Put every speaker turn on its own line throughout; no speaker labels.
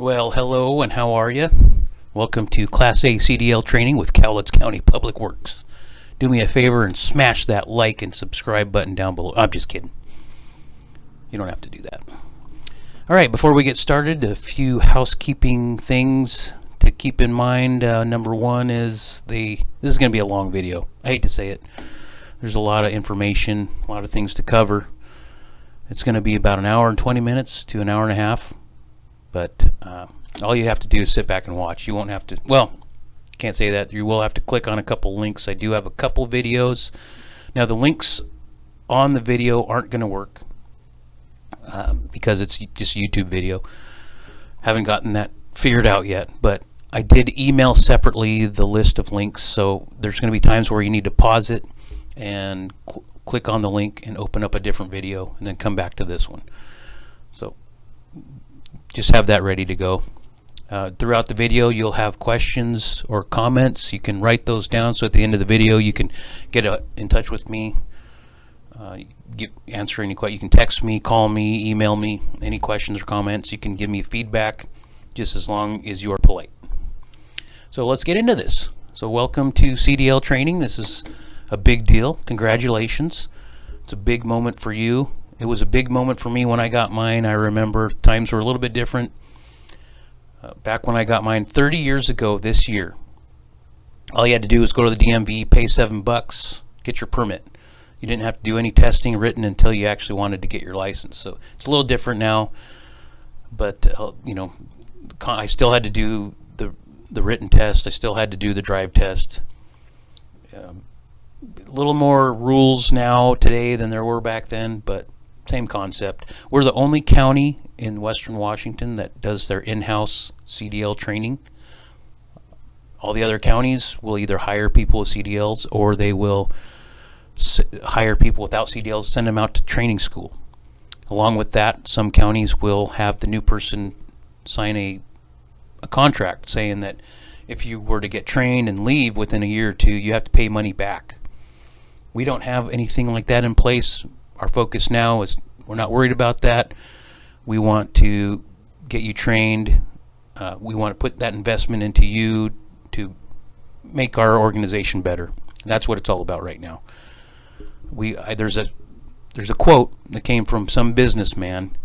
Well, hello and how are you? Welcome to Class A CDL Training with Cowlitz County Public Works. Do me a favor and smash that like and subscribe button down below. I'm just kidding. You don't have to do that. All right, before we get started, a few housekeeping things to keep in mind. Number one is this is going to be a long video. I hate to say it. There's a lot of information, a lot of things to cover. It's going to be about an hour and 20 minutes to an hour and a half. But all you have to do is sit back and watch. You won't have to, well, can't say that. You will have to click on a couple links. I do have a couple videos. Now the links on the video aren't going to work because it's just a YouTube video. Haven't gotten that figured out yet, but I did email separately the list of links, so there's going to be times where you need to pause it and click on the link and open up a different video and then come back to this one. So just have that ready to go. Throughout the video you'll have questions or comments. You can write those down, so at the end of the video you can get in touch with me, answer any questions. You can text me, call me, email me, any questions or comments. You can give me feedback, just as long as you are polite. So let's get into this. So welcome to CDL training. This is a big deal. Congratulations. It's a big moment for you. It was a big moment for me when I got mine. I remember times were a little bit different. Back when I got mine 30 years ago this year, all you had to do was go to the DMV, pay $7, get your permit. You didn't have to do any testing written until you actually wanted to get your license. So it's a little different now, but you know, I still had to do the written test. I still had to do the drive test. A little more rules now today than there were back then, but same concept. We're the only county in Western Washington that does their in-house CDL training. All the other counties will either hire people with CDLs, or they will hire people without CDLs, send them out to training school. Along with that, some counties will have the new person sign a contract saying that if you were to get trained and leave within a year or two, you have to pay money back. We don't have anything like that in place. Our focus now is we're not worried about that. We want to get you trained. We want to put that investment into you to make our organization better. That's what it's all about right now. There's a quote that came from some businessman,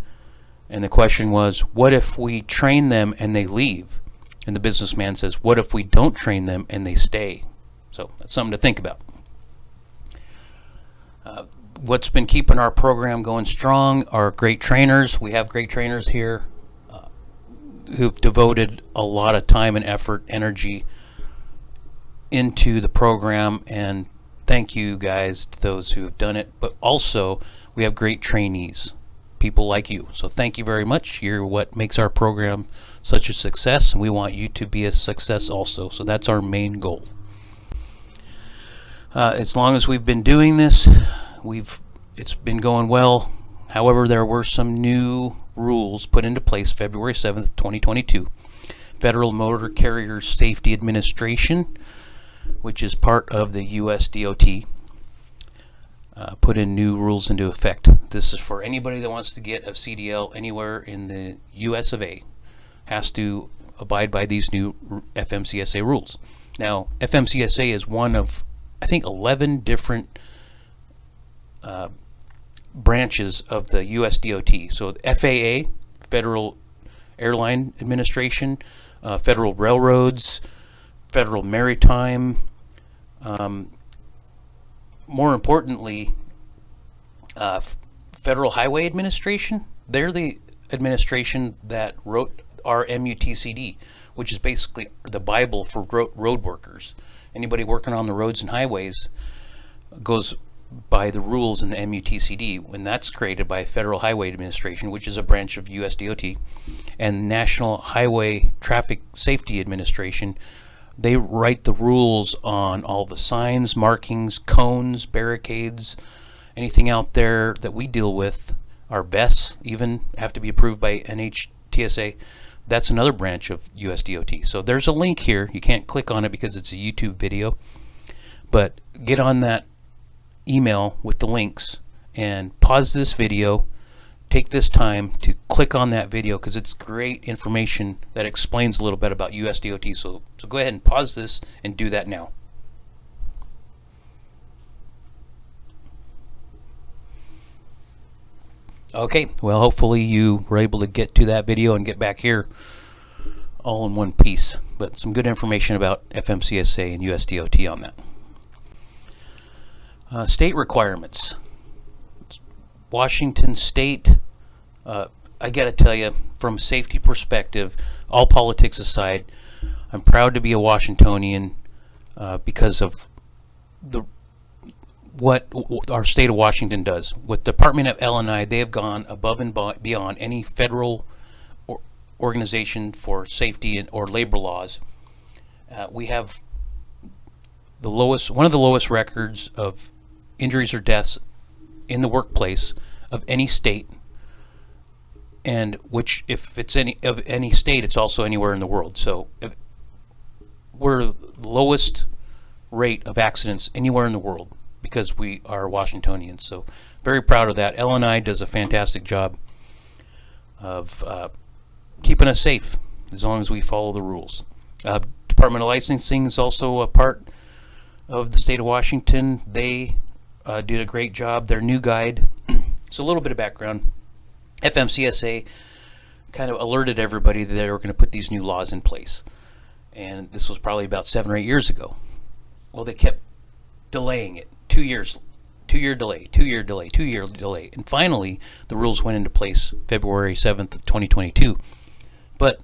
and the question was, what if we train them and they leave? And the businessman says, what if we don't train them and they stay? So that's something to think about. What's been keeping our program going strong are great trainers. We have great trainers here who've devoted a lot of time and effort, energy into the program, and thank you guys to those who have done it. But also we have great trainees, people like you. So thank you very much. You're what makes our program such a success, and we want you to be a success also. So that's our main goal. As long as we've been doing this, it's been going well. However, there were some new rules put into place February 7th, 2022. Federal Motor Carrier Safety Administration, which is part of the US DOT, put in new rules into effect. This is for anybody that wants to get a CDL anywhere in the US of A, has to abide by these new FMCSA rules. Now, FMCSA is one of, I think, 11 different branches of the US DOT. So FAA, Federal Airline Administration, Federal Railroads, Federal Maritime, more importantly, Federal Highway Administration. They're the administration that wrote our MUTCD, which is basically the Bible for road workers. Anybody working on the roads and highways goes by the rules in the MUTCD, when that's created by Federal Highway Administration, which is a branch of US DOT, and National Highway Traffic Safety Administration. They write the rules on all the signs, markings, cones, barricades, anything out there that we deal with. Our vests even have to be approved by NHTSA. That's another branch of US DOT. So there's a link here. You can't click on it because it's a YouTube video, but get on that email with the links and pause this video, take this time to click on that video because it's great information that explains a little bit about USDOT. So go ahead and pause this and do that now. Okay, well, hopefully you were able to get to that video and get back here all in one piece. But some good information about FMCSA and USDOT on that. State requirements. Washington State, I gotta tell you, from a safety perspective, all politics aside, I'm proud to be a Washingtonian because of what our state of Washington does. With the Department of L&I, they have gone above and beyond any federal organization for safety or labor laws. We have one of the lowest records of injuries or deaths in the workplace of any state, and which, if it's of any state, it's also anywhere in the world. So we're the lowest rate of accidents anywhere in the world because we are Washingtonians. So very proud of that. L&I does a fantastic job of keeping us safe as long as we follow the rules. Department of Licensing is also a part of the state of Washington. They did a great job. Their new guide. So a little bit of background. FMCSA kind of alerted everybody that they were going to put these new laws in place. And this was probably about 7 or 8 years ago. Well, they kept delaying it. 2 years, 2 year delay, 2 year delay, 2 year delay. And finally, the rules went into place February 7th of 2022. But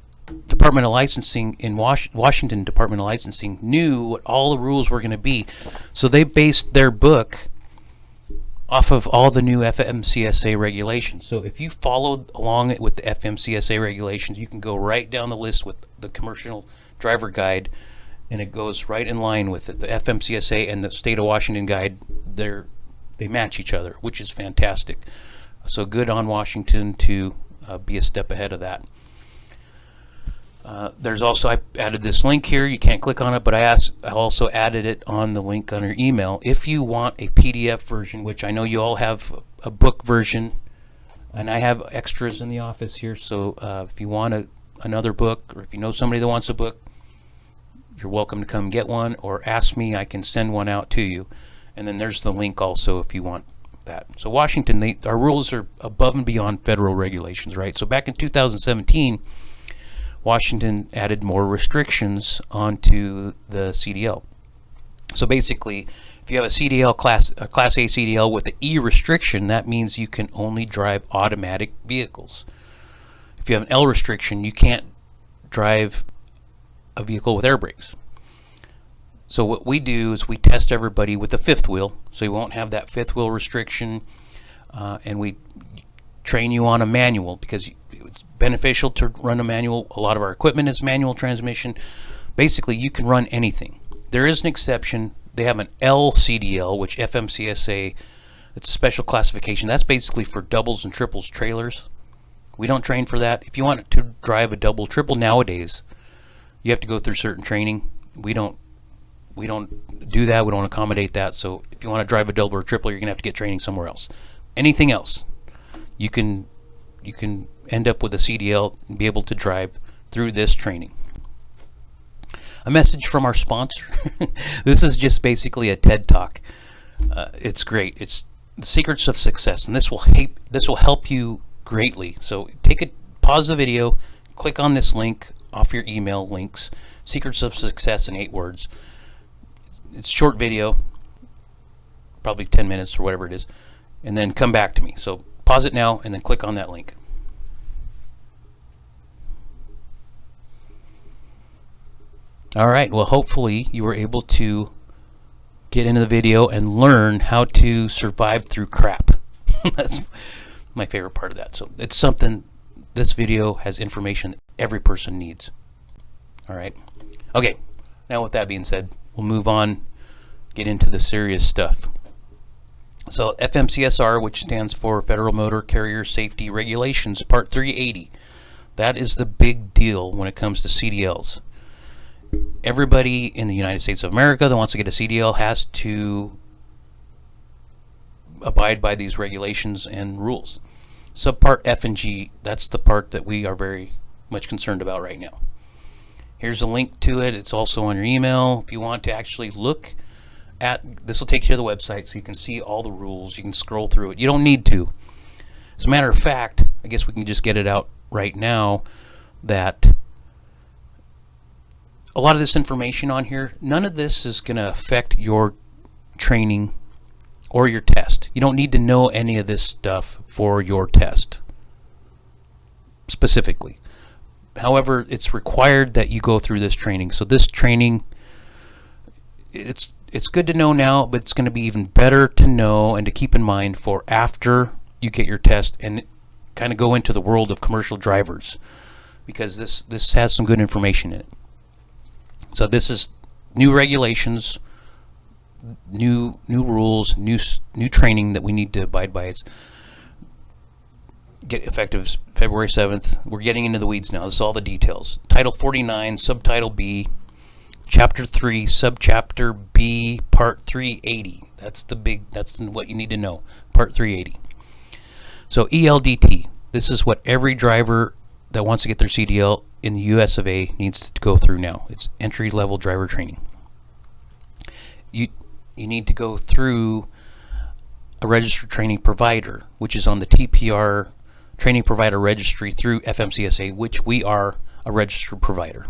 Department of Licensing in Washington Department of Licensing knew what all the rules were going to be. So they based their book off of all the new FMCSA regulations. So if you followed along with the FMCSA regulations, you can go right down the list with the commercial driver guide, and it goes right in line with it. The FMCSA and the state of Washington guide, they match each other, which is fantastic. So good on Washington to be a step ahead of that. There's also, I added this link here. You can't click on it, but I also added it on the link on your email. If you want a PDF version, which I know you all have a book version, and I have extras in the office here, so if you want another book, or if you know somebody that wants a book, you're welcome to come get one, or ask me. I can send one out to you. And then there's the link also if you want that. So Washington, our rules are above and beyond federal regulations, right? So back in 2017, Washington added more restrictions onto the CDL. So basically, if you have a CDL Class A CDL with the E restriction, that means you can only drive automatic vehicles. If you have an L restriction, you can't drive a vehicle with air brakes. So what we do is we test everybody with the fifth wheel, so you won't have that fifth wheel restriction, and we train you on a manual because it's beneficial to run a manual. A lot of our equipment is manual transmission. Basically, you can run anything. There is an exception. They have an L CDL, which FMCSA, it's a special classification. That's basically for doubles and triples trailers. We don't train for that. If you want to drive a double, triple nowadays, you have to go through certain training. We don't do that. We don't accommodate that. So if you want to drive a double or triple, you're gonna have to get training somewhere else. Anything else, you can end up with a CDL and be able to drive through this training. A message from our sponsor. This is just basically a TED Talk. It's great. It's the secrets of success, and this will help you greatly. So pause the video, click on this link off your email links. Secrets of Success in 8 words. It's a short video, probably 10 minutes or whatever it is, and then come back to me. So pause it now and then click on that link. All right, well, hopefully you were able to get into the video and learn how to survive through crap. That's my favorite part of that. So it's something, this video has information that every person needs. All right. Okay, now with that being said, we'll move on, get into the serious stuff. So FMCSR, which stands for Federal Motor Carrier Safety Regulations, Part 380. That is the big deal when it comes to CDLs. Everybody in the United States of America that wants to get a CDL has to abide by these regulations and rules. Subpart F and G, that's the part that we are very much concerned about right now. Here's a link to it. It's also on your email. If you want to actually look at, this will take you to the website so you can see all the rules. You can scroll through it. You don't need to. As a matter of fact, I guess we can just get it out right now that a lot of this information on here, none of this is going to affect your training or your test. You don't need to know any of this stuff for your test specifically. However, it's required that you go through this training. So this training, it's good to know now, but it's going to be even better to know and to keep in mind for after you get your test and kind of go into the world of commercial drivers, because this has some good information in it. So this is new regulations, new rules, new training that we need to abide by. It's get effective February 7th. We're getting into the weeds now. This is all the details. Title 49, Subtitle B, Chapter 3, Subchapter B, Part 380. That's what you need to know. Part 380. So ELDT. This is what every driver that wants to get their CDL in the US of A needs to go through now. It's entry-level driver training. You need to go through a registered training provider, which is on the TPR Training Provider Registry through FMCSA, which we are a registered provider.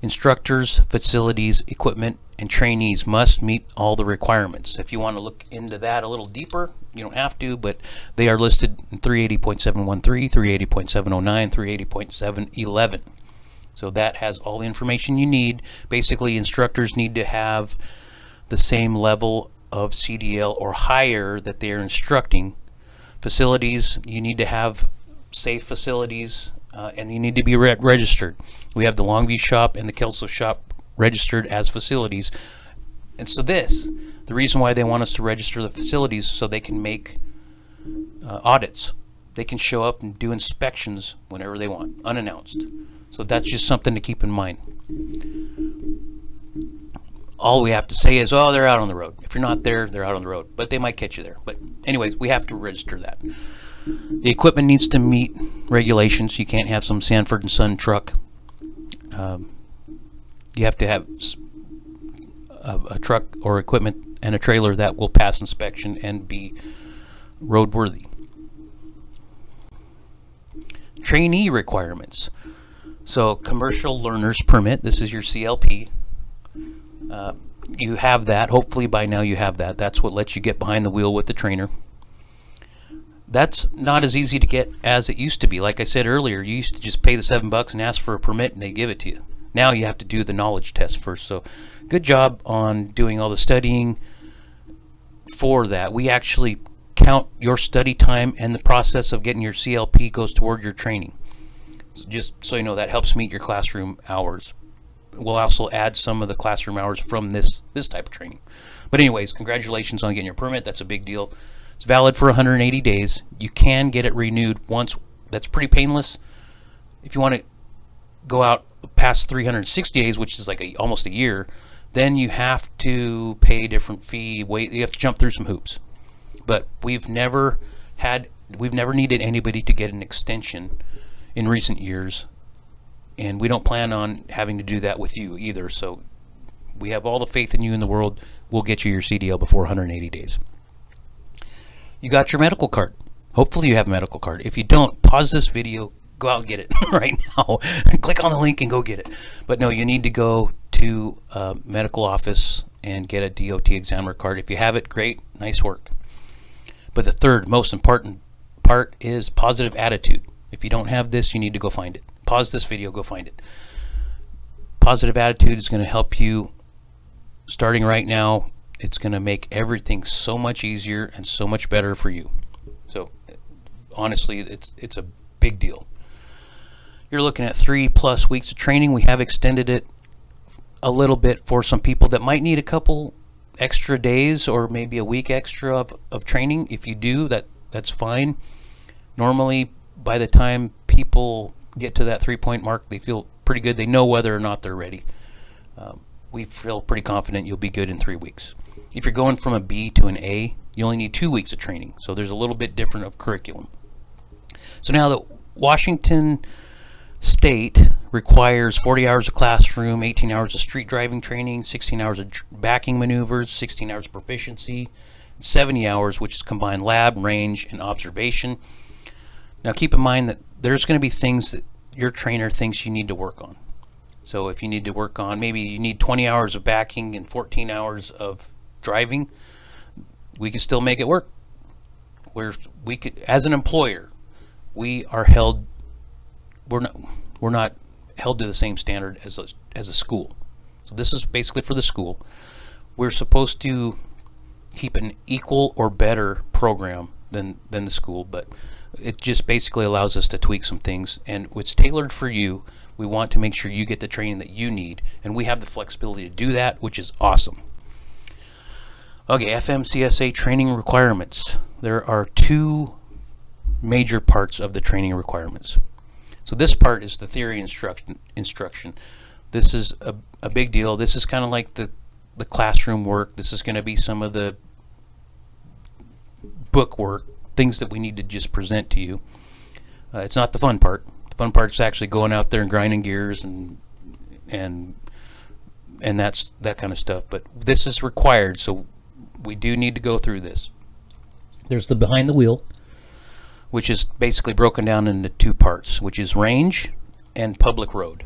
Instructors, facilities, equipment, and trainees must meet all the requirements. If you want to look into that a little deeper, you don't have to, but they are listed in 380.713, 380.709, 380.711. So that has all the information you need. Basically, instructors need to have the same level of CDL or higher that they are instructing. Facilities, you need to have safe facilities, and you need to be registered. We have the Longview shop and the Kelso shop registered as facilities. And so the reason why they want us to register the facilities so they can make audits. They can show up and do inspections whenever they want, unannounced. So that's just something to keep in mind. All we have to say is, oh, they're out on the road. If you're not there, they're out on the road. But they might catch you there. But anyways, we have to register that. The equipment needs to meet regulations. You can't have some Sanford & Son truck. You have to have a truck or equipment and a trailer that will pass inspection and be roadworthy. Trainee requirements. So commercial learner's permit. This is your CLP. You have that. Hopefully by now you have that. That's what lets you get behind the wheel with the trainer. That's not as easy to get as it used to be. Like I said earlier, you used to just pay the $7 and ask for a permit and they give it to you. Now you have to do the knowledge test first. So good job on doing all the studying for that. We actually count your study time, and the process of getting your CLP goes toward your training. So just so you know, that helps meet your classroom hours. We'll also add some of the classroom hours from this type of training. But anyways, congratulations on getting your permit. That's a big deal. It's valid for 180 days. You can get it renewed once. That's pretty painless. If you want to go out past 360 days, which is like almost a year, then you have to pay a different fee. You have to jump through some hoops. But we've never needed anybody to get an extension in recent years, and we don't plan on having to do that with you either. So we have all the faith in you in the world. We'll get you your CDL before 180 days. You got your medical card. Hopefully you have a medical card. If you don't, pause this video, go out and get it right now. Click on the link and go get it. But no, you need to go to a medical office and get a DOT examiner card. If you have it, great, nice work. But the third most important part is positive attitude. If you don't have this, you need to go find it. Pause this video, go find it. Positive attitude is going to help you starting right now. It's going to make everything so much easier and so much better for you. So honestly, it's a big deal. You're looking at 3+ weeks of training. We have extended it a little bit for some people that might need a couple extra days or maybe a week extra of training. If you do, that's fine. Normally, by the time people get to that 3-point mark, they feel pretty good. They know whether or not they're ready. We feel pretty confident you'll be good in 3 weeks. If you're going from a B to an A, you only need 2 weeks of training. So there's a little bit different of curriculum. So now the Washington State requires 40 hours of classroom, 18 hours of street driving training, 16 hours of backing maneuvers, 16 hours of proficiency, 70 hours, which is combined lab, range, and observation. Now keep in mind that there's going to be things that your trainer thinks you need to work on. So if you need to work on, maybe you need 20 hours of backing and 14 hours of driving, we can still make it work. We could, as an employer, we're not held to the same standard as a school. So this is basically for the school. We're supposed to keep an equal or better program than the school, but it just basically allows us to tweak some things, and it's tailored for you. We want to make sure you get the training that you need, and we have the flexibility to do that, which is awesome. Okay, FMCSA training requirements. There are two major parts of the training requirements. So this part is the theory instruction. This is a big deal. This is kind of like the classroom work. This is going to be some of the book work, things that we need to just present to you. It's not the fun part. The fun part is actually going out there and grinding gears and that's that kind of stuff. But this is required, so we do need to go through this. There's the behind the wheel, which is basically broken down into two parts, which is range and public road.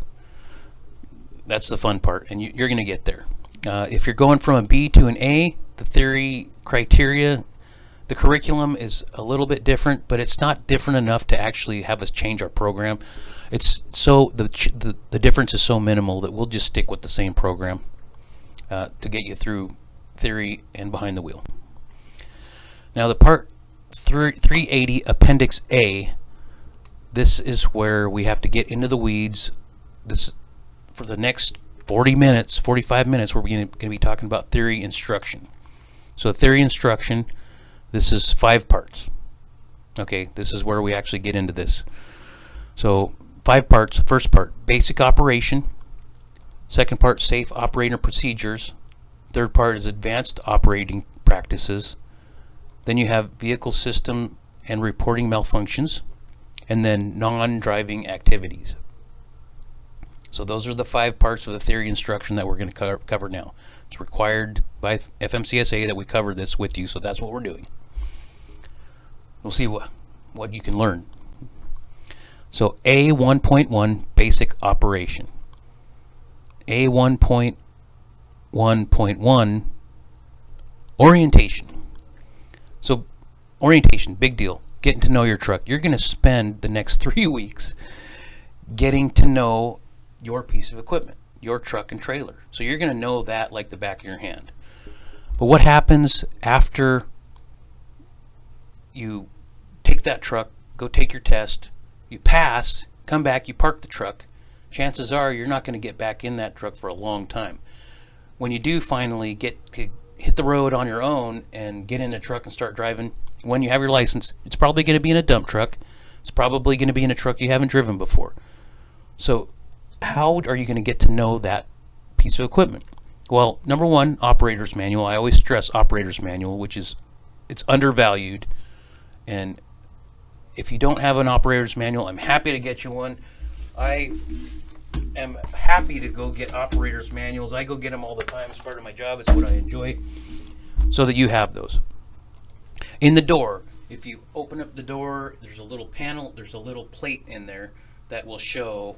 That's the fun part, and you're going to get there. If you're going from a B to an A, the theory criteria, the curriculum is a little bit different, but it's not different enough to actually have us change our program. It's so the difference is so minimal that we'll just stick with the same program to get you through theory and behind the wheel. Now the part 380 Appendix A, this is where we have to get into the weeds. This for the next 45 minutes, we're going to be talking about theory instruction. So theory instruction, this is 5 parts. Okay, this is where we actually get into this. So 5 parts. First part, basic operation. Second part, safe operator procedures. Third part is advanced operating practices. Then you have vehicle system and reporting malfunctions, and then non-driving activities. So those are the 5 parts of the theory instruction that we're going to cover now. It's required by FMCSA that we cover this with you, so that's what we're doing. We'll see what you can learn. So A 1.1, basic operation. A 1.1.1, orientation. So orientation, big deal. Getting to know your truck. You're going to spend the next 3 weeks getting to know your piece of equipment, your truck and trailer. So you're going to know that like the back of your hand. But what happens after you take that truck, go take your test, you pass, come back, you park the truck, chances are you're not going to get back in that truck for a long time. When you do finally hit the road on your own and get in a truck and start driving, when you have your license, it's probably going to be in a dump truck. It's probably going to be in a truck you haven't driven before. So how are you going to get to know that piece of equipment? Well, number one, operator's manual. I always stress operator's manual, which is, it's undervalued. And if you don't have an operator's manual, I'm happy to get you one. I am happy to go get operator's manuals. I go get them all the time. It's part of my job. It's what I enjoy. So that you have those. In the door, if you open up the door, there's a little panel, there's a little plate in there that will show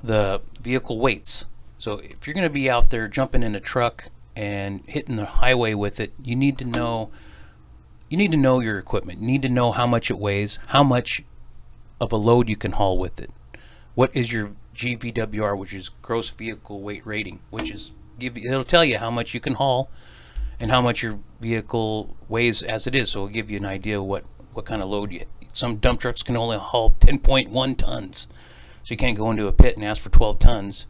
the vehicle weights. So if you're going to be out there jumping in a truck and hitting the highway with it, you need to know your equipment. You need to know how much it weighs, how much of a load you can haul with it. What is your GVWR, which is gross vehicle weight rating, which is it'll tell you how much you can haul and how much your vehicle weighs as it is. So it'll give you an idea what kind of load you. Some dump trucks can only haul 10.1 tons. So you can't go into a pit and ask for 12 tons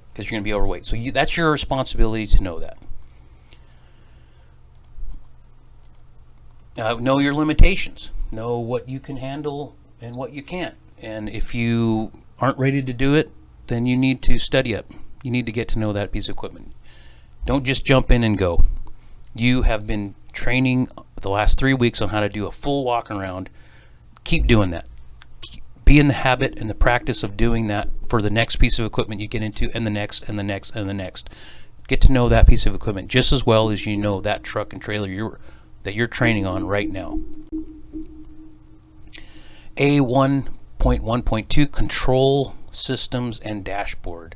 because you're going to be overweight. So that's your responsibility to know that. Know your limitations. Know what you can handle and what you can't. And if you aren't ready to do it, then you need to study up. You need to get to know that piece of equipment. Don't just jump in and go. You have been training the last 3 weeks on how to do a full walk around. Keep doing that. be in the habit and the practice of doing that for the next piece of equipment you get into, and the next, and the next, and the next. Get to know that piece of equipment just as well as you know that truck and trailer that you're training on right now. A1.1.2, control systems and dashboard.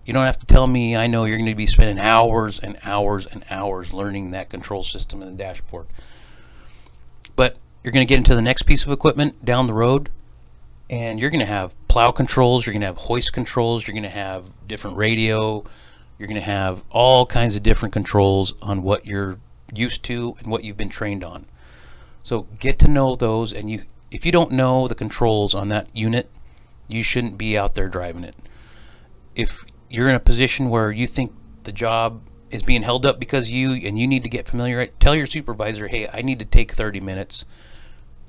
You don't have to tell me. I know you're going to be spending hours and hours and hours learning that control system and the dashboard. But you're going to get into the next piece of equipment down the road, and you're going to have plow controls, you're going to have hoist controls, you're going to have different radio, you're going to have all kinds of different controls on what you're used to and what you've been trained on. So get to know those, and if you don't know the controls on that unit, you shouldn't be out there driving it. If you're in a position where you think the job is being held up because you need to get familiar, tell your supervisor, hey, I need to take 30 minutes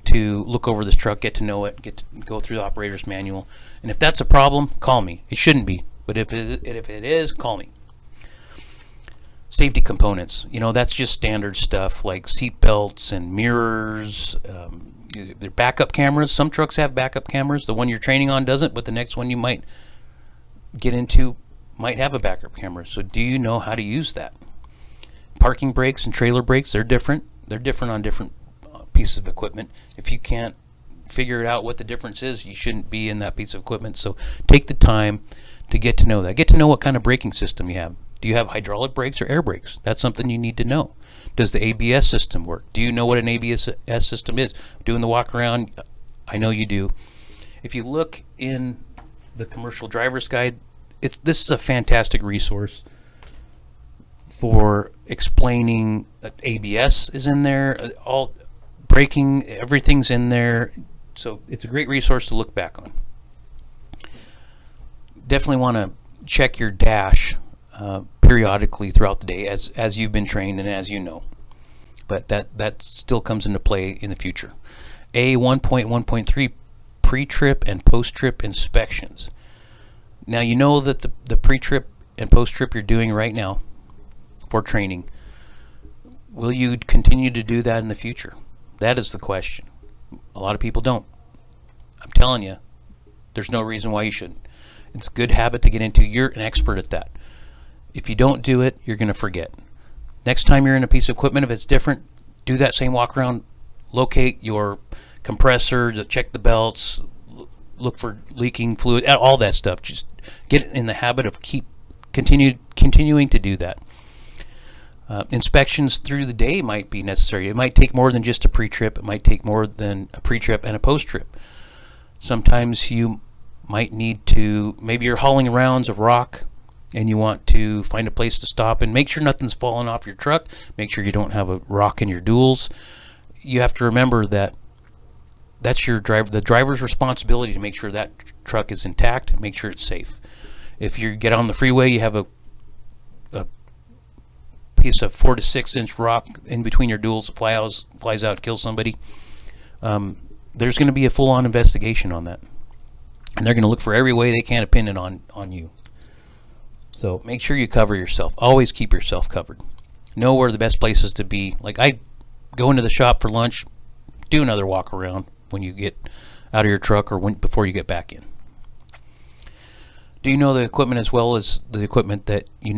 to look over this truck, get to know it, get to go through the operator's manual. And if that's a problem, call me. It shouldn't be, but if it is, call me. Safety components, that's just standard stuff like seat belts and mirrors. They're backup cameras. Some trucks have backup cameras. The one you're training on doesn't, but the next one you might get into might have a backup camera. So do you know how to use that? Parking brakes and trailer brakes, they're different. They're different on different pieces of equipment. If you can't figure out what the difference is, you shouldn't be in that piece of equipment. So take the time to get to know that. Get to know what kind of braking system you have. Do you have hydraulic brakes or air brakes? That's something you need to know. Does the ABS system work? Do you know what an ABS system is? Doing the walk around, I know you do. If you look in the commercial driver's guide, this is a fantastic resource for explaining. ABS is in there, all braking, everything's in there. So it's a great resource to look back on. Definitely want to check your dash periodically throughout the day as you've been trained and as you know. But that still comes into play in the future. A1.1.3, pre-trip and post-trip inspections. Now you know that the pre-trip and post-trip you're doing right now for training. Will you continue to do that in the future? That is the question. A lot of people don't. I'm telling you, there's no reason why you shouldn't. It's a good habit to get into. You're an expert at that. If you don't do it, you're going to forget. Next time you're in a piece of equipment, if it's different, do that same walk around, locate your compressor, check the belts, look for leaking fluid, all that stuff. Just get in the habit of continuing to do that. Inspections through the day might be necessary. It might take more than just a pre-trip. It might take more than a pre-trip and a post-trip. Sometimes you might need to, maybe you're hauling around a rock and you want to find a place to stop and make sure nothing's falling off your truck. Make sure you don't have a rock in your duals. You have to remember that that's the driver's responsibility to make sure that truck is intact and make sure it's safe. If you get on the freeway, you have a piece of 4 to 6 inch rock in between your duals, flies out, kills somebody. There's going to be a full-on investigation on that, and they're going to look for every way they can to pin it on you. So make sure you cover yourself. Always keep yourself covered. Know where the best places to be. Like, I go into the shop for lunch, do another walk around when you get out of your truck or before you get back in. Do you know the equipment as well as the equipment that you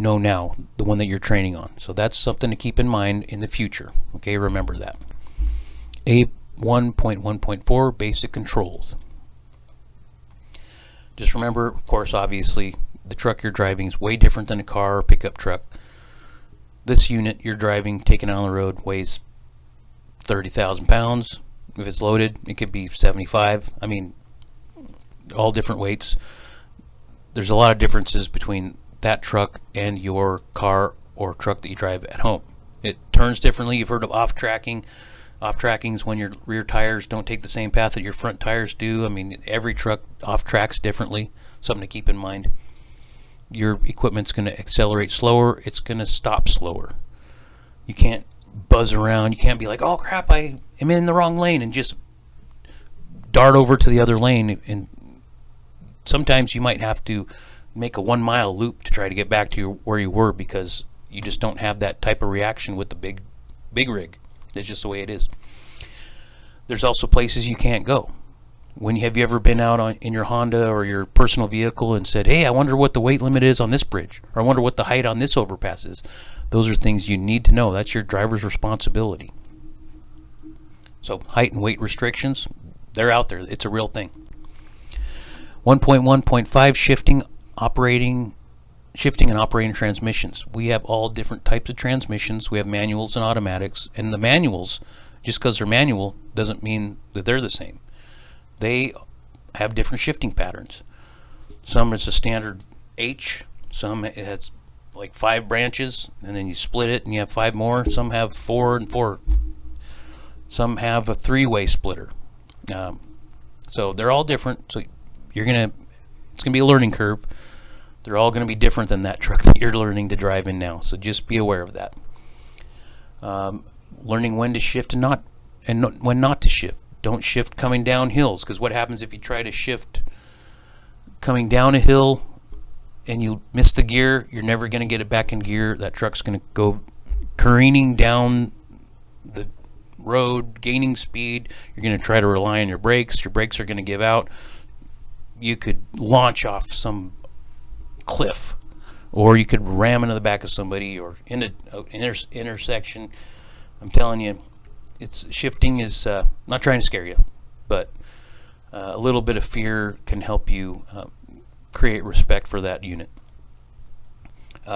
know now, the one that you're training on? So that's something to keep in mind in the future. Okay, remember that. A1.1.4, basic controls. Just remember, of course, obviously, the truck you're driving is way different than a car or pickup truck. This unit you're driving, taking it on the road, weighs 30,000 pounds. If it's loaded, it could be 75. I mean, all different weights. There's a lot of differences between that truck and your car or truck that you drive at home. It turns differently. You've heard of off-tracking. Off-tracking is when your rear tires don't take the same path that your front tires do. I mean, every truck off-tracks differently. Something to keep in mind. Your equipment's going to accelerate slower. It's going to stop slower. You can't buzz around. You can't be like, oh crap, I am in the wrong lane, and just dart over to the other lane. And sometimes you might have to make a 1 mile loop to try to get back to where you were, because you just don't have that type of reaction with the big rig. It's just the way it is. There's also places you can't go. Have you ever been out in your Honda or your personal vehicle and said, hey, I wonder what the weight limit is on this bridge, or I wonder what the height on this overpass is? Those are things you need to know. That's your driver's responsibility. So height and weight restrictions, they're out there. It's a real thing. 1.1.5, shifting and operating transmissions. We have all different types of transmissions. We have manuals and automatics, and the manuals, just because they're manual doesn't mean that they're the same. They have different shifting patterns. Some it's a standard H, some it has like 5 branches, and then you split it and you have 5 more. Some have 4 and 4. Some have a 3-way splitter. So they're all different. So it's gonna be a learning curve. They're all gonna be different than that truck that you're learning to drive in now. So just be aware of that. Learning when to shift and when not to shift. Don't shift coming down hills, because what happens if you try to shift coming down a hill and you miss the gear? You're never going to get it back in gear. That truck's going to go careening down the road, gaining speed. You're going to try to rely on your brakes. Your brakes are going to give out. You could launch off some cliff, or you could ram into the back of somebody, or in an intersection. I'm telling you, shifting is not trying to scare you, but a little bit of fear can help you create respect for that unit.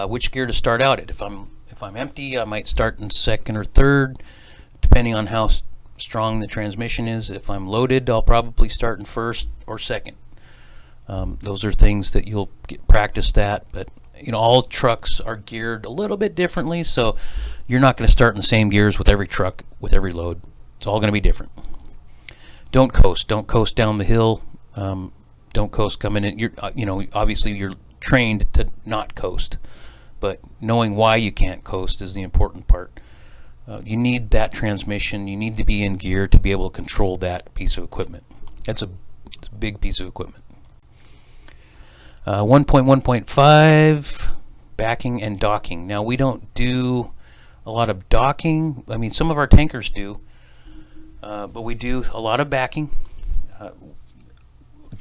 Which gear to start out at? If I'm empty, I might start in second or third, depending on how strong the transmission is. If I'm loaded, I'll probably start in first or second. Those are things that you'll get practiced at, but all trucks are geared a little bit differently, so you're not going to start in the same gears with every truck, with every load. It's all going to be different. Don't coast. Don't coast down the hill. Don't coast coming in. Obviously you're trained to not coast, but knowing why you can't coast is the important part. You need that transmission. You need to be in gear to be able to control that piece of equipment. It's a big piece of equipment. 1.1.5, backing and docking. Now, we don't do a lot of docking. I mean, some of our tankers do, but we do a lot of backing.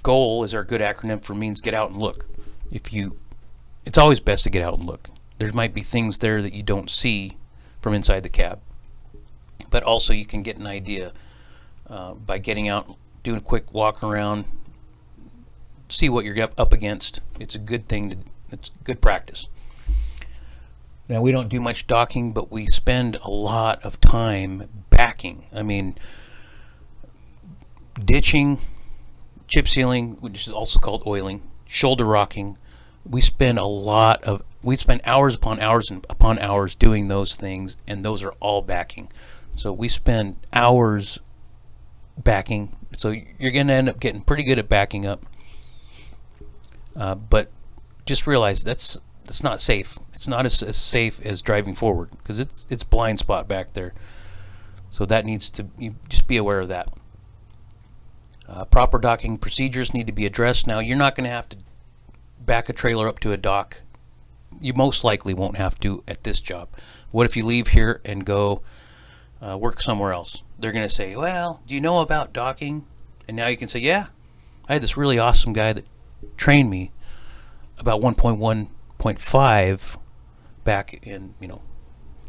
GOAL is our good acronym for means get out and look. It's always best to get out and look. There might be things there that you don't see from inside the cab, but also you can get an idea by getting out, doing a quick walk around, see what you're up against. It's a good thing. It's good practice. Now, we don't do much docking, but we spend a lot of time backing. I mean, ditching, chip sealing, which is also called oiling, shoulder rocking. We spend hours upon hours and upon hours doing those things, and those are all backing. So we spend hours backing. So you're going to end up getting pretty good at backing up. But just realize that's not safe. It's not as safe as driving forward, because it's blind spot back there. So that you just be aware of that. Proper docking procedures need to be addressed. Now, you're not going to have to back a trailer up to a dock. You most likely won't have to at this job. What if you leave here and go work somewhere else? They're going to say, well, do you know about docking? And now you can say, yeah, I had this really awesome guy that trained me about 1.1.5 back in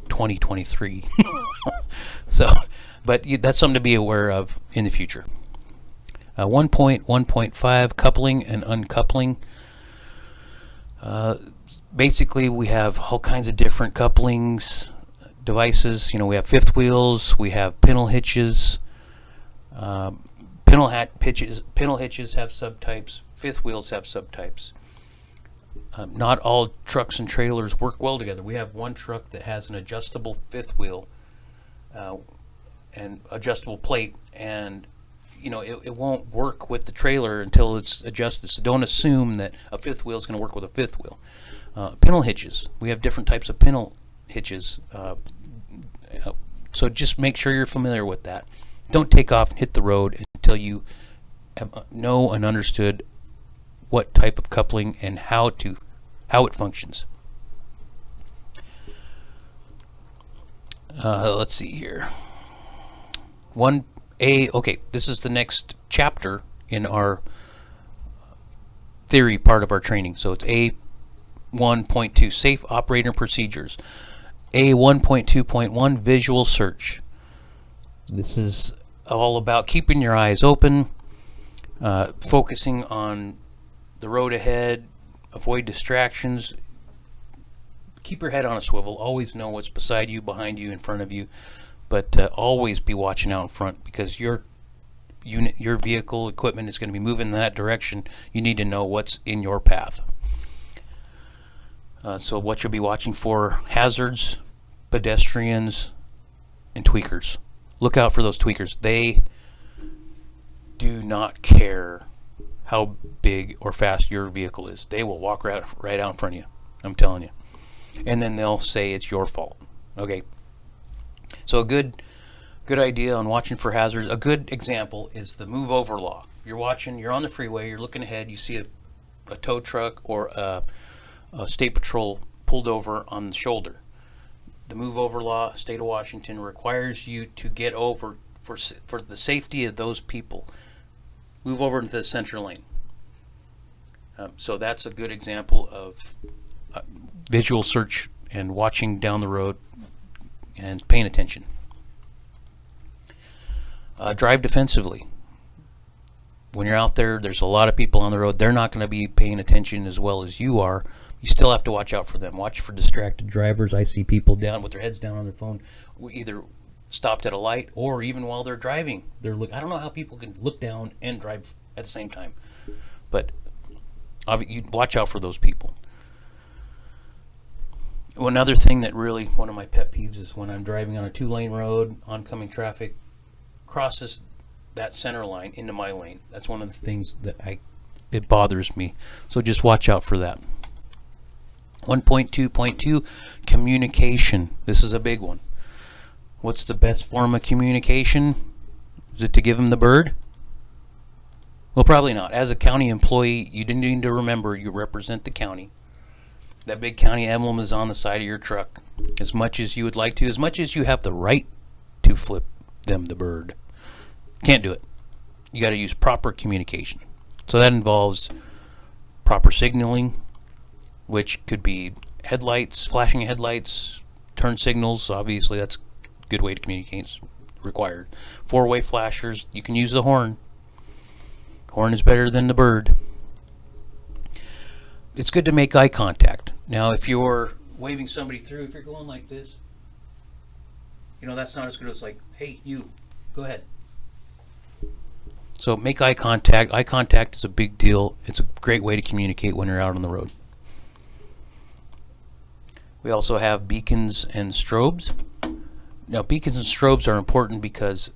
2023. So, but that's something to be aware of in the future. 1.1.5, coupling and uncoupling. Basically, we have all kinds of different couplings devices. We have fifth wheels, we have pintle hitches. Pintle hitches have subtypes. Fifth wheels have subtypes. Not all trucks and trailers work well together. We have one truck that has an adjustable fifth wheel and adjustable plate, and it won't work with the trailer until it's adjusted. So don't assume that a fifth wheel is going to work with a fifth wheel. Pintle hitches. We have different types of pintle hitches. So just make sure you're familiar with that. Don't take off and hit the road until you know and understood what type of coupling and how it functions. Let's see here. 1A, okay, this is the next chapter in our theory part of our training. So it's A1.2, Safe Operator Procedures. A1.2.1, Visual Search. This is all about keeping your eyes open, focusing on the road ahead, avoid distractions, keep your head on a swivel, always know what's beside you, behind you, in front of you, but always be watching out in front, because your vehicle equipment is going to be moving in that direction. You need to know what's in your path. So what you'll be watching for: hazards, pedestrians, and tweakers. Look out for those tweakers. They do not care how big or fast your vehicle is. They will walk right out in front of you. I'm telling you. And then they'll say it's your fault. Okay. So a good idea on watching for hazards. A good example is the move over law. You're on the freeway, you're looking ahead, you see a tow truck or a state patrol pulled over on the shoulder. The move over law, state of Washington, requires you to get over for the safety of those people. Move over into the center lane. So that's a good example of visual search and watching down the road and paying attention. Drive defensively. When you're out there, there's a lot of people on the road. They're not going to be paying attention as well as you are. You still have to watch out for them. Watch for distracted drivers. I see people down with their heads down on their phone, either stopped at a light or even while they're driving. I don't know how people can look down and drive at the same time, but you watch out for those people. Another thing that really, one of my pet peeves, is when I'm driving on a 2-lane road, oncoming traffic crosses that center line into my lane. That's one of the things that it bothers me. So just watch out for that. 1.2.2, communication. This is a big one. What's the best form of communication? Is it to give them the bird? Well, probably not. As a county employee, you need to remember you represent the county. That big county emblem is on the side of your truck. As much as you would like to, as much as you have the right to flip them the bird, can't do it. You got to use proper communication. So that involves proper signaling, which could be headlights, flashing headlights, turn signals. Obviously, that's a good way to communicate. It's required. 4-way flashers. You can use the horn. Horn is better than the bird. It's good to make eye contact. Now, if you're waving somebody through, if you're going like this, that's not as good as like, hey, you, go ahead. So make eye contact. Eye contact is a big deal. It's a great way to communicate when you're out on the road. We also have beacons and strobes. Now, beacons and strobes are important because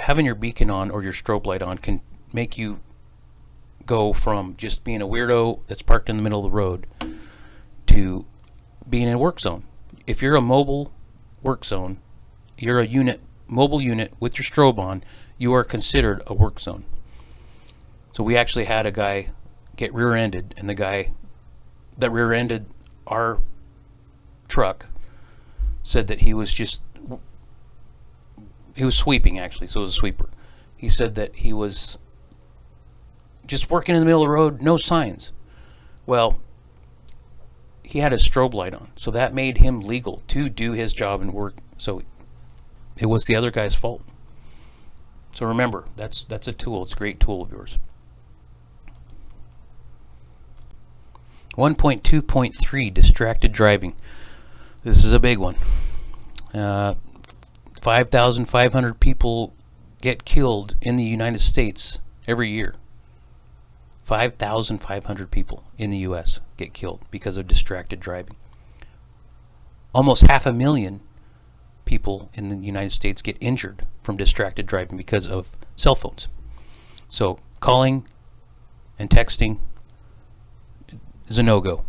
having your beacon on or your strobe light on can make you go from just being a weirdo that's parked in the middle of the road to being in a work zone. If you're a mobile work zone, you're a mobile unit with your strobe on, you are considered a work zone. So we actually had a guy get rear-ended, and the guy that rear-ended our truck said that he was sweeping, actually, so it was a sweeper. He said that he was just working in the middle of the road, no signs. Well, he had a strobe light on, so that made him legal to do his job and work. So it was the other guy's fault. So remember, that's a tool. It's a great tool of yours. 1.2.3, distracted driving. This is a big one. 5,500 people get killed in the United States every year. 5,500 people in the U.S. get killed because of distracted driving. Almost 500,000 people in the United States get injured from distracted driving because of cell phones. So calling and texting is a no-go.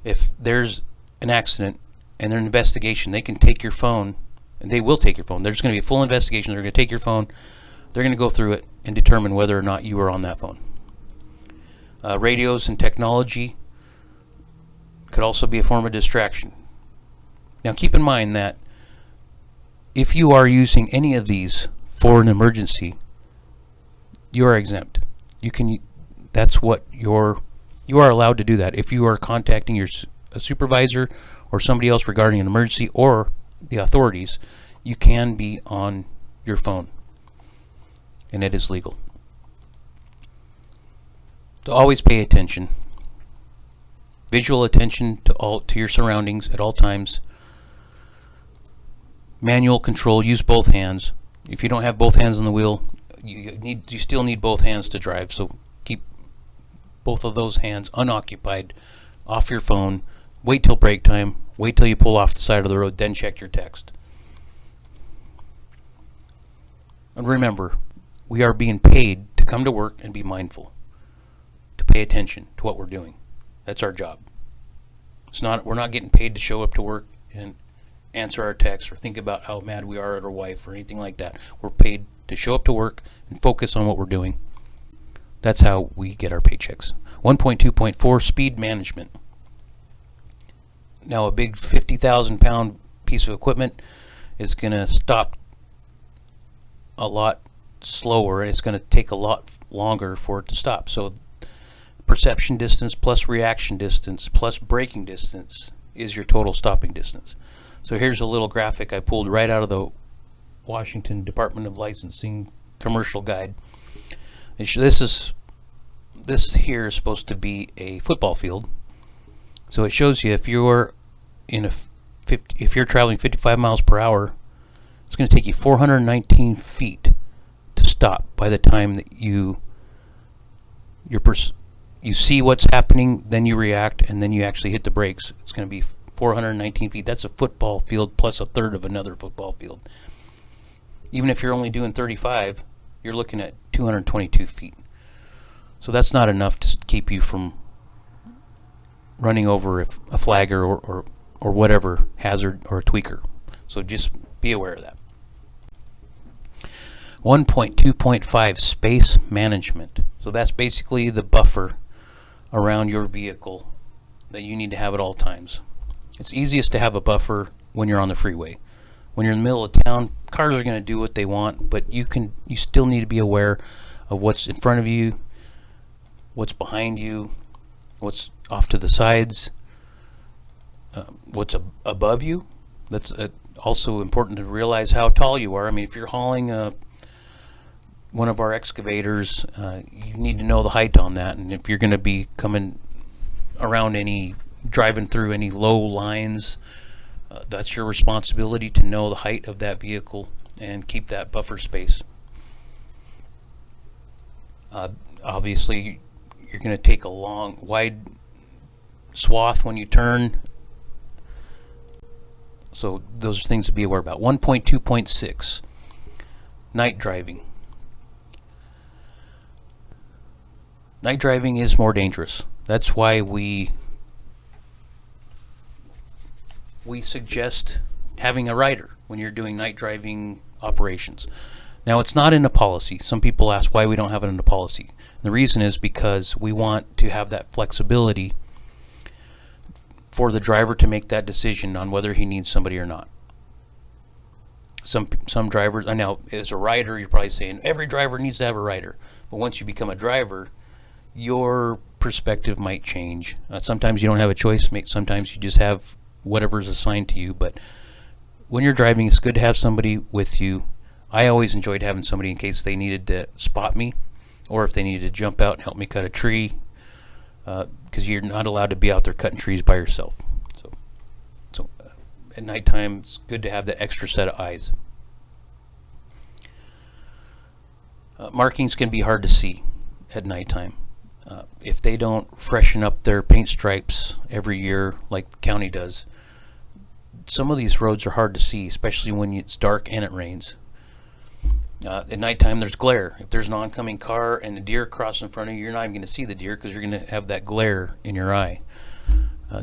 If there's an accident and there's an investigation, they can take your phone, and they will take your phone. There's going to be a full investigation. They're going to take your phone. They're going to go through it and determine whether or not you were on that phone. Radios and technology could also be a form of distraction. Now keep in mind that if you are using any of these for an emergency, you are exempt. You can. That's what you are allowed to do that. If you are contacting a supervisor or somebody else regarding an emergency or the authorities, you can be on your phone, and it is legal. To always pay attention, visual attention to your surroundings at all times. Manual control, use both hands. If you don't have both hands on the wheel, you still need both hands to drive, so keep both of those hands unoccupied, off your phone. Wait till break time, wait till you pull off the side of the road, then check your text. And remember, we are being paid to come to work and be mindful, to pay attention to what we're doing. That's our job. We're not getting paid to show up to work and answer our texts or think about how mad we are at our wife or anything like that. We're paid to show up to work and focus on what we're doing. That's how we get our paychecks. 1.2.4, speed management. Now, a big 50,000 pound piece of equipment is going to stop a lot slower, and it's going to take a lot longer for it to stop. So perception distance plus reaction distance plus braking distance is your total stopping distance. So here's a little graphic I pulled right out of the Washington Department of Licensing commercial guide. This here is supposed to be a football field. So it shows you if you're if you're traveling 55 miles per hour, it's going to take you 419 feet to stop by the time that you see what's happening, then you react, and then you actually hit the brakes. It's going to be 419 feet. That's a football field plus a third of another football field. Even if you're only doing 35, you're looking at 222 feet. So that's not enough to keep you from running over a flagger or whatever hazard or a tweaker. So just be aware of that. 1.2.5, space management. So that's basically the buffer around your vehicle that you need to have at all times. It's easiest to have a buffer when you're on the freeway. When you're in the middle of town, cars are going to do what they want, but you still need to be aware of what's in front of you, what's behind you, what's off to the sides, what's above you. That's also important to realize how tall you are. I mean, if you're hauling one of our excavators, you need to know the height on that, and if you're going to be coming around driving through any low lines, that's your responsibility to know the height of that vehicle and keep that buffer space. Obviously, you're going to take a wide swath when you turn, so those are things to be aware about. 1.2.6, night driving. Night driving is more dangerous. That's why we suggest having a rider when you're doing night driving operations. Now, it's not in the policy. Some people ask why we don't have it in the policy. The reason is because we want to have that flexibility for the driver to make that decision on whether he needs somebody or not. Some drivers, I know as a rider, you're probably saying every driver needs to have a rider. But once you become a driver, your perspective might change. Sometimes you don't have a choice. Sometimes you just have whatever's assigned to you. But when you're driving, it's good to have somebody with you. I always enjoyed having somebody in case they needed to spot me, or if they needed to jump out and help me cut a tree, because you're not allowed to be out there cutting trees by yourself. So at nighttime, it's good to have that extra set of eyes. Markings can be hard to see at nighttime. If they don't freshen up their paint stripes every year like the county does, some of these roads are hard to see, especially when it's dark and it rains. At nighttime, there's glare. If there's an oncoming car and a deer crosses in front of you, you're not even going to see the deer because you're going to have that glare in your eye.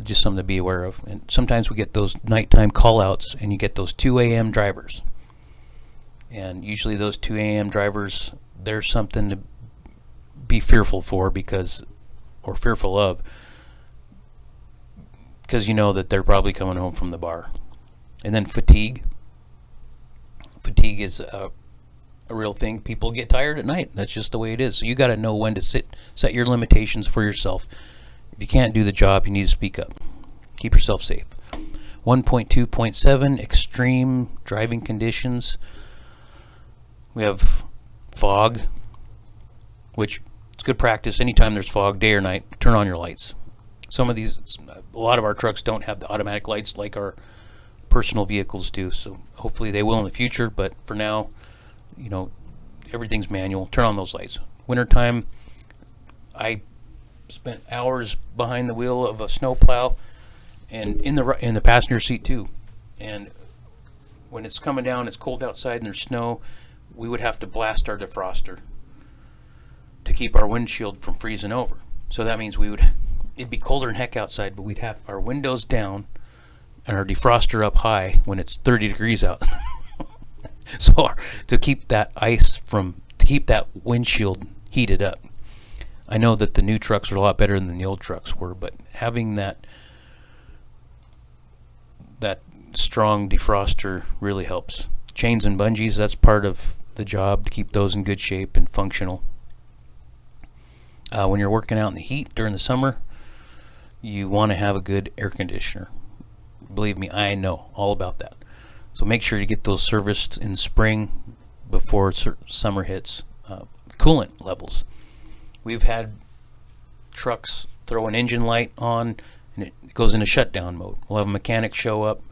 Just something to be aware of. And sometimes we get those nighttime call-outs, and you get those 2 a.m. drivers. And usually those 2 a.m. drivers, they're something to be fearful for or fearful of, because you know that they're probably coming home from the bar. And then fatigue. Fatigue is a real thing. People get tired at night. That's just the way it is. So you got to know when to set your limitations for yourself. If you can't do the job, you need to speak up. Keep yourself safe. 1.2.7 extreme driving conditions. We have fog, which it's good practice. Anytime there's fog, day or night, turn on your lights. A lot of our trucks don't have the automatic lights like our personal vehicles do, so hopefully they will in the future, but for now, everything's manual. Turn on those lights. Wintertime, I spent hours behind the wheel of a snowplow and in the passenger seat too, and when it's coming down, it's cold outside and there's snow, we would have to blast our defroster to keep our windshield from freezing over. So that means it'd be colder than heck outside, but we'd have our windows down and our defroster up high when it's 30 degrees out. So to keep that windshield heated up. I know that the new trucks are a lot better than the old trucks were, but having that strong defroster really helps. Chains and bungees, that's part of the job to keep those in good shape and functional. When you're working out in the heat during the summer, you want to have a good air conditioner. Believe me, I know all about that. So make sure you get those serviced in spring before summer hits. Coolant levels. We've had trucks throw an engine light on and it goes into shutdown mode. We'll have a mechanic show up,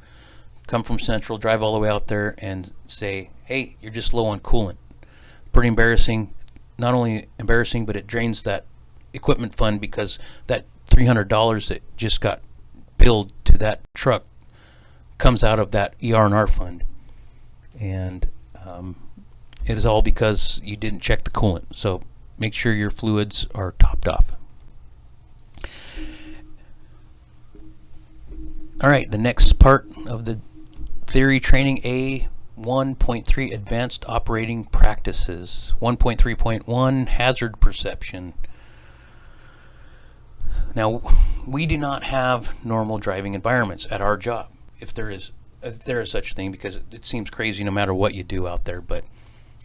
come from Central, drive all the way out there and say, hey, you're just low on coolant. Pretty embarrassing. Not only embarrassing, but it drains that equipment fund, because that $300 that just got billed to that truck comes out of that ER&R fund, and it is all because you didn't check the coolant. So make sure your fluids are topped off. All right, the next part of the theory training, A1.3 Advanced Operating Practices. 1.3.1 Hazard Perception. Now, we do not have normal driving environments at our job, if there is such a thing, because it seems crazy no matter what you do out there, but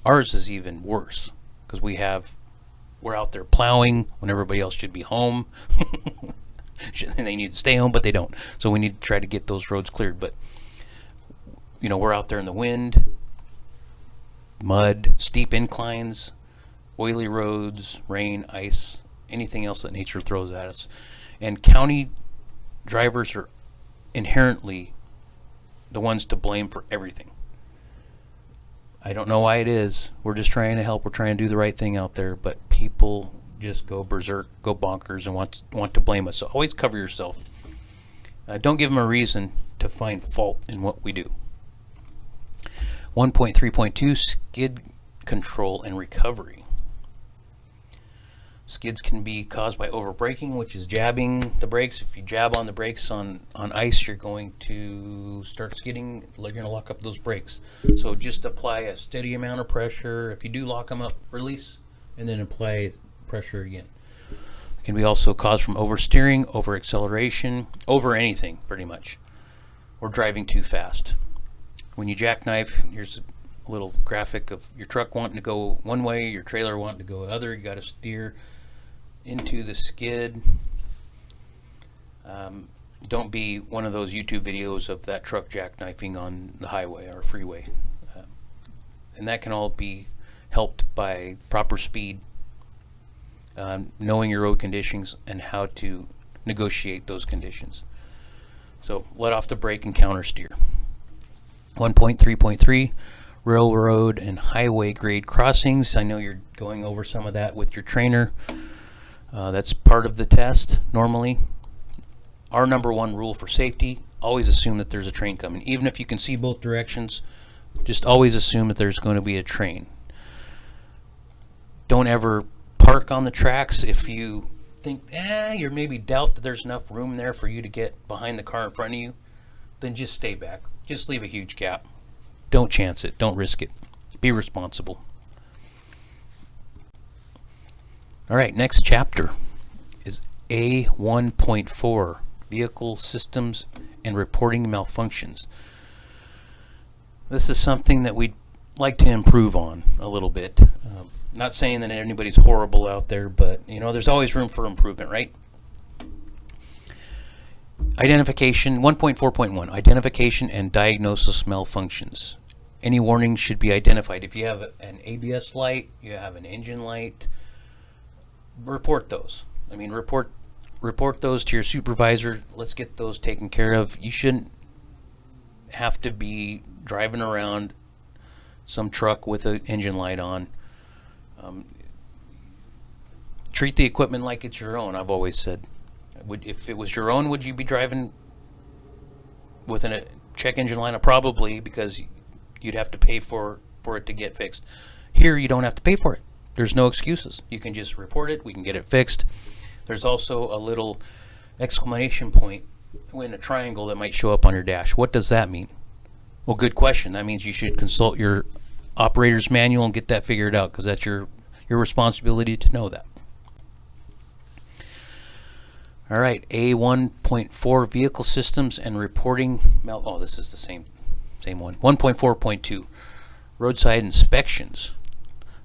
ours is even worse, because we're out there plowing when everybody else should be home. They need to stay home, but they don't. So we need to try to get those roads cleared. But we're out there in the wind, mud, steep inclines, oily roads, rain, ice, anything else that nature throws at us. And county drivers are inherently the ones to blame for everything. I don't know why it is. We're just trying to help. We're trying to do the right thing out there, but people just go berserk, go bonkers, and want to blame us. So always cover yourself. Don't give them a reason to find fault in what we do. 1.3.2 Skid Control and Recovery. Skids can be caused by over-braking, which is jabbing the brakes. If you jab on the brakes on ice, you're going to start skidding. You're going to lock up those brakes. So just apply a steady amount of pressure. If you do lock them up, release, and then apply pressure again. It can be also caused from oversteering, over-acceleration, over anything, pretty much, or driving too fast. When you jackknife, here's a little graphic of your truck wanting to go one way, your trailer wanting to go the other. You got to steer into the skid. Don't be one of those YouTube videos of that truck jackknifing on the highway or freeway. And that can all be helped by proper speed, knowing your road conditions and how to negotiate those conditions. So let off the brake and counter steer. 1.3.3 Railroad and highway grade crossings. I know you're going over some of that with your trainer. That's part of the test normally. Our number one rule for safety, always assume that there's a train coming. Even if you can see both directions, just always assume that there's going to be a train. Don't ever park on the tracks if you think, you maybe doubt that there's enough room there for you to get behind the car in front of you. Then just stay back. Just leave a huge gap. Don't chance it. Don't risk it. Be responsible. All right, next chapter is A1.4, Vehicle Systems and Reporting Malfunctions. This is something that we like to improve on a little bit. Not saying that anybody's horrible out there, but there's always room for improvement, right? Identification 1.4.1 Identification and diagnosis malfunctions. Any warnings should be identified. If you have an ABS light, you have an engine light, report those. Report those to your supervisor. Let's get those taken care of. You shouldn't have to be driving around some truck with an engine light on. Treat the equipment like it's your own. I've always said, if it was your own, would you be driving with a check engine light on? Probably, because you'd have to pay for it to get fixed. Here, you don't have to pay for it. There's no excuses. You can just report it. We can get it fixed. There's also a little exclamation point in a triangle that might show up on your dash. What does that mean? Well, good question. That means you should consult your operator's manual and get that figured out, because that's your responsibility to know that. All right, A1.4 Vehicle Systems and Reporting. Oh, this is the same one. 1.4.2 Roadside Inspections.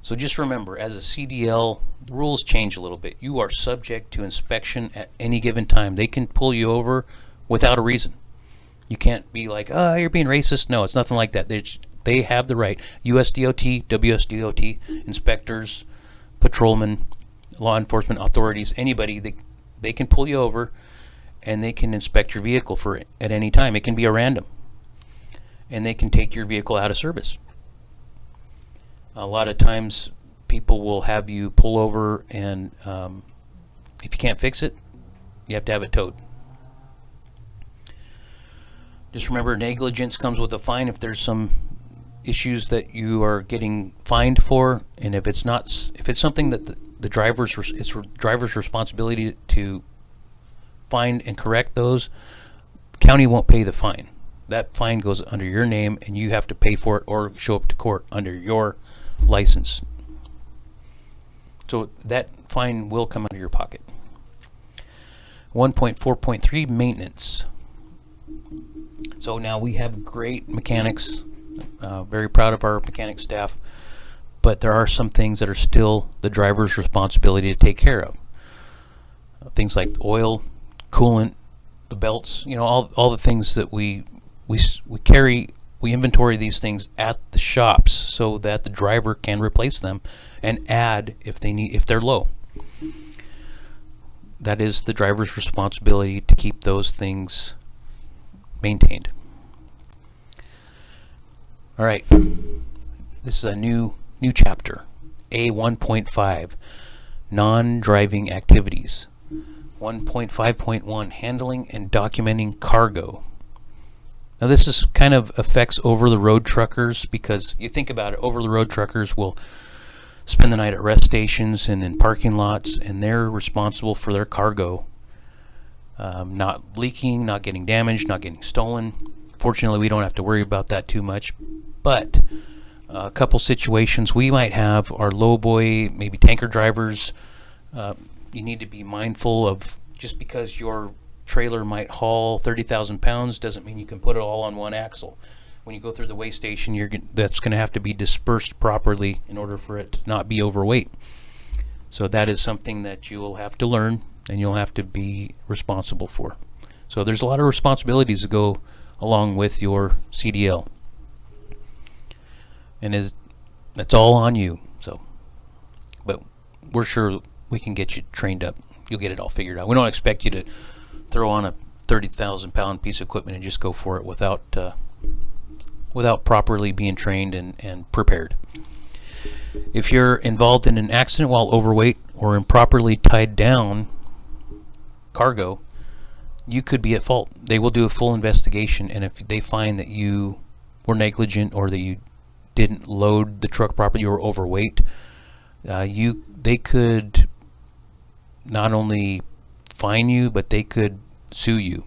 So just remember, as a CDL, the rules change a little bit. You are subject to inspection at any given time. They can pull you over without a reason. You can't be like, oh, you're being racist. No, it's nothing like that. They have the right. USDOT, WSDOT, inspectors, patrolmen, law enforcement authorities, anybody, they can pull you over and they can inspect your vehicle at any time. It can be a random. And they can take your vehicle out of service. A lot of times people will have you pull over, and if you can't fix it, you have to have it towed. Just remember, negligence comes with a fine if there's some issues that you are getting fined for, and if it's something that the driver's responsibility to find and correct those, the county won't pay the fine. That fine goes under your name, and you have to pay for it or show up to court under your license. So that fine will come out of your pocket. 1.4.3 Maintenance. So now we have great mechanics, very proud of our mechanic staff, but there are some things that are still the driver's responsibility to take care of. Things like oil, coolant, the belts, all the things that we carry. We inventory these things at the shops so that the driver can replace them and add if they're low. That is the driver's responsibility to keep those things maintained. All right, this is a new chapter. A1.5 Non-driving activities. 1.5.1 Handling and documenting cargo. Now this kind of affects over-the-road truckers, because you think about it, over-the-road truckers will spend the night at rest stations and in parking lots, and they're responsible for their cargo not leaking, not getting damaged, not getting stolen. Fortunately, we don't have to worry about that too much, but a couple situations we might have are lowboy, maybe tanker drivers. You need to be mindful of, just because your trailer might haul 30,000 pounds doesn't mean you can put it all on one axle. When you go through the weigh station, that's going to have to be dispersed properly in order for it to not be overweight. So that is something that you will have to learn and you'll have to be responsible for. So there's a lot of responsibilities that go along with your CDL, and that's all on you. So, but we're sure we can get you trained up. You'll get it all figured out. We don't expect you to throw on a 30,000 pound piece of equipment and just go for it without properly being trained and prepared. If you're involved in an accident while overweight or improperly tied down cargo, you could be at fault. They will do a full investigation, and if they find that you were negligent or that you didn't load the truck properly, you were overweight, they could not only fine you, but they could sue you.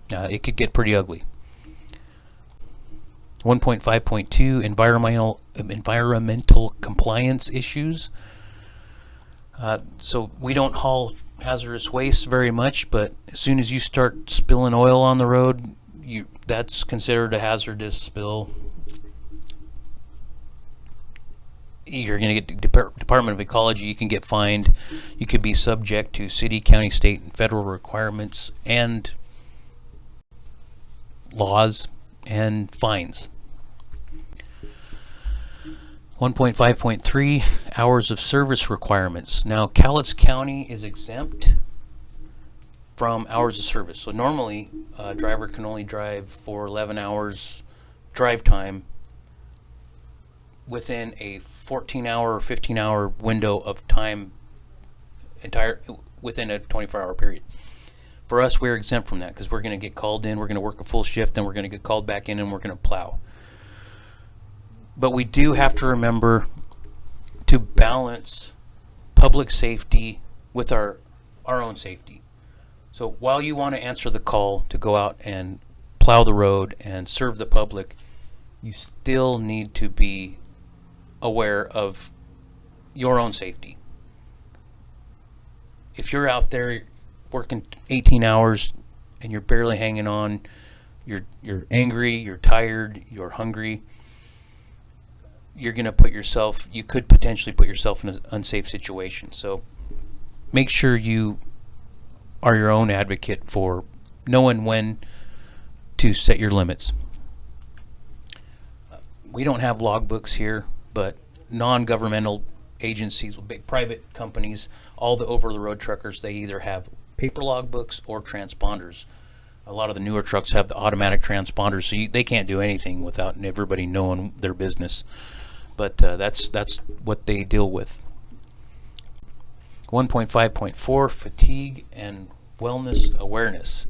It could get pretty ugly. 1.5.2 Environmental compliance issues. So we don't haul hazardous waste very much, but as soon as you start spilling oil on the road, that's considered a hazardous spill. you're going to get Department of Ecology. You can get fined. You could be subject to city, county, state, and federal requirements and laws and fines. 1.5.3 hours of service requirements. Now, Cowlitz County is exempt from hours of service. So normally, a driver can only drive for 11 hours drive time within a 14-hour or 15-hour window of time, within a 24-hour period. For us, we're exempt from that because we're going to get called in, we're going to work a full shift, then we're going to get called back in, and we're going to plow. But we do have to remember to balance public safety with our own safety. So while you want to answer the call to go out and plow the road and serve the public, you still need to be aware of your own safety. If you're out there working 18 hours and you're barely hanging on, you're angry, you're tired, you're hungry, you're going to you could potentially put yourself in an unsafe situation. So make sure you are your own advocate for knowing when to set your limits. We don't have logbooks here, but non-governmental agencies, big private companies, all the over-the-road truckers, they either have paper logbooks or transponders. A lot of the newer trucks have the automatic transponders, so they can't do anything without everybody knowing their business. But that's what they deal with. 1.5.4, fatigue and wellness awareness.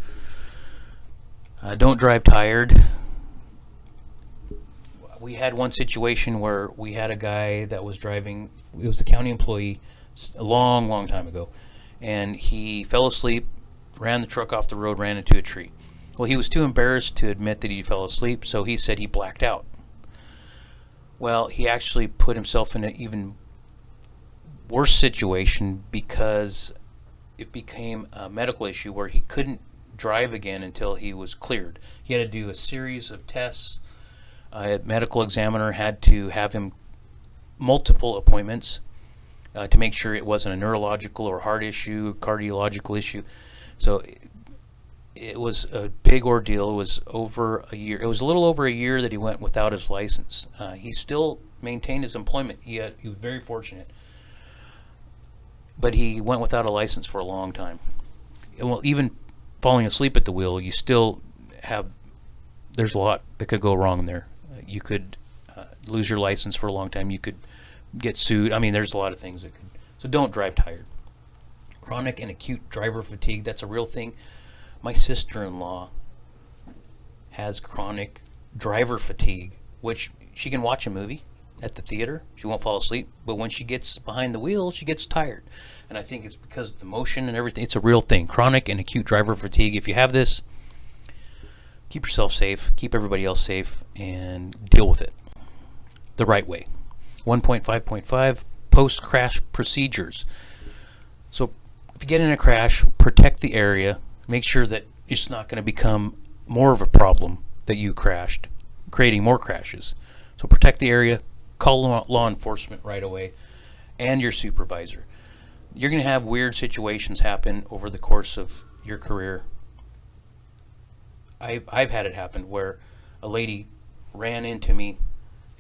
Don't drive tired. We had one situation where we had a guy that was driving, it was a county employee a long time ago, and he fell asleep, ran the truck off the road, ran into a tree. Well, he was too embarrassed to admit that he fell asleep, so he said he blacked out. Well, he actually put himself in an even worse situation because it became a medical issue where he couldn't drive again until he was cleared. He had to do a series of tests. A medical examiner had to have him multiple appointments to make sure it wasn't a neurological or heart issue, cardiological issue. So it was a big ordeal. It was over a year. It was a little over a year that he went without his license. He still maintained his employment. He was very fortunate. But he went without a license for a long time. Well, even falling asleep at the wheel, you still have, there's a lot that could go wrong there. You could lose your license for a long time. You could get sued. I mean, there's a lot of things that could. So don't drive tired. Chronic and acute driver fatigue, that's a real thing. My sister-in-law has chronic driver fatigue, which she can watch a movie at the theater. She won't fall asleep, but when she gets behind the wheel, she gets tired. And I think it's because of the motion and everything. It's a real thing. Chronic and acute driver fatigue. If you have this, keep yourself safe, keep everybody else safe, and deal with it the right way. 1.5.5, post-crash procedures. So if you get in a crash, protect the area. Make sure that it's not going to become more of a problem that you crashed, creating more crashes. So protect the area, call law enforcement right away, and your supervisor. You're going to have weird situations happen over the course of your career. I've had it happen where a lady ran into me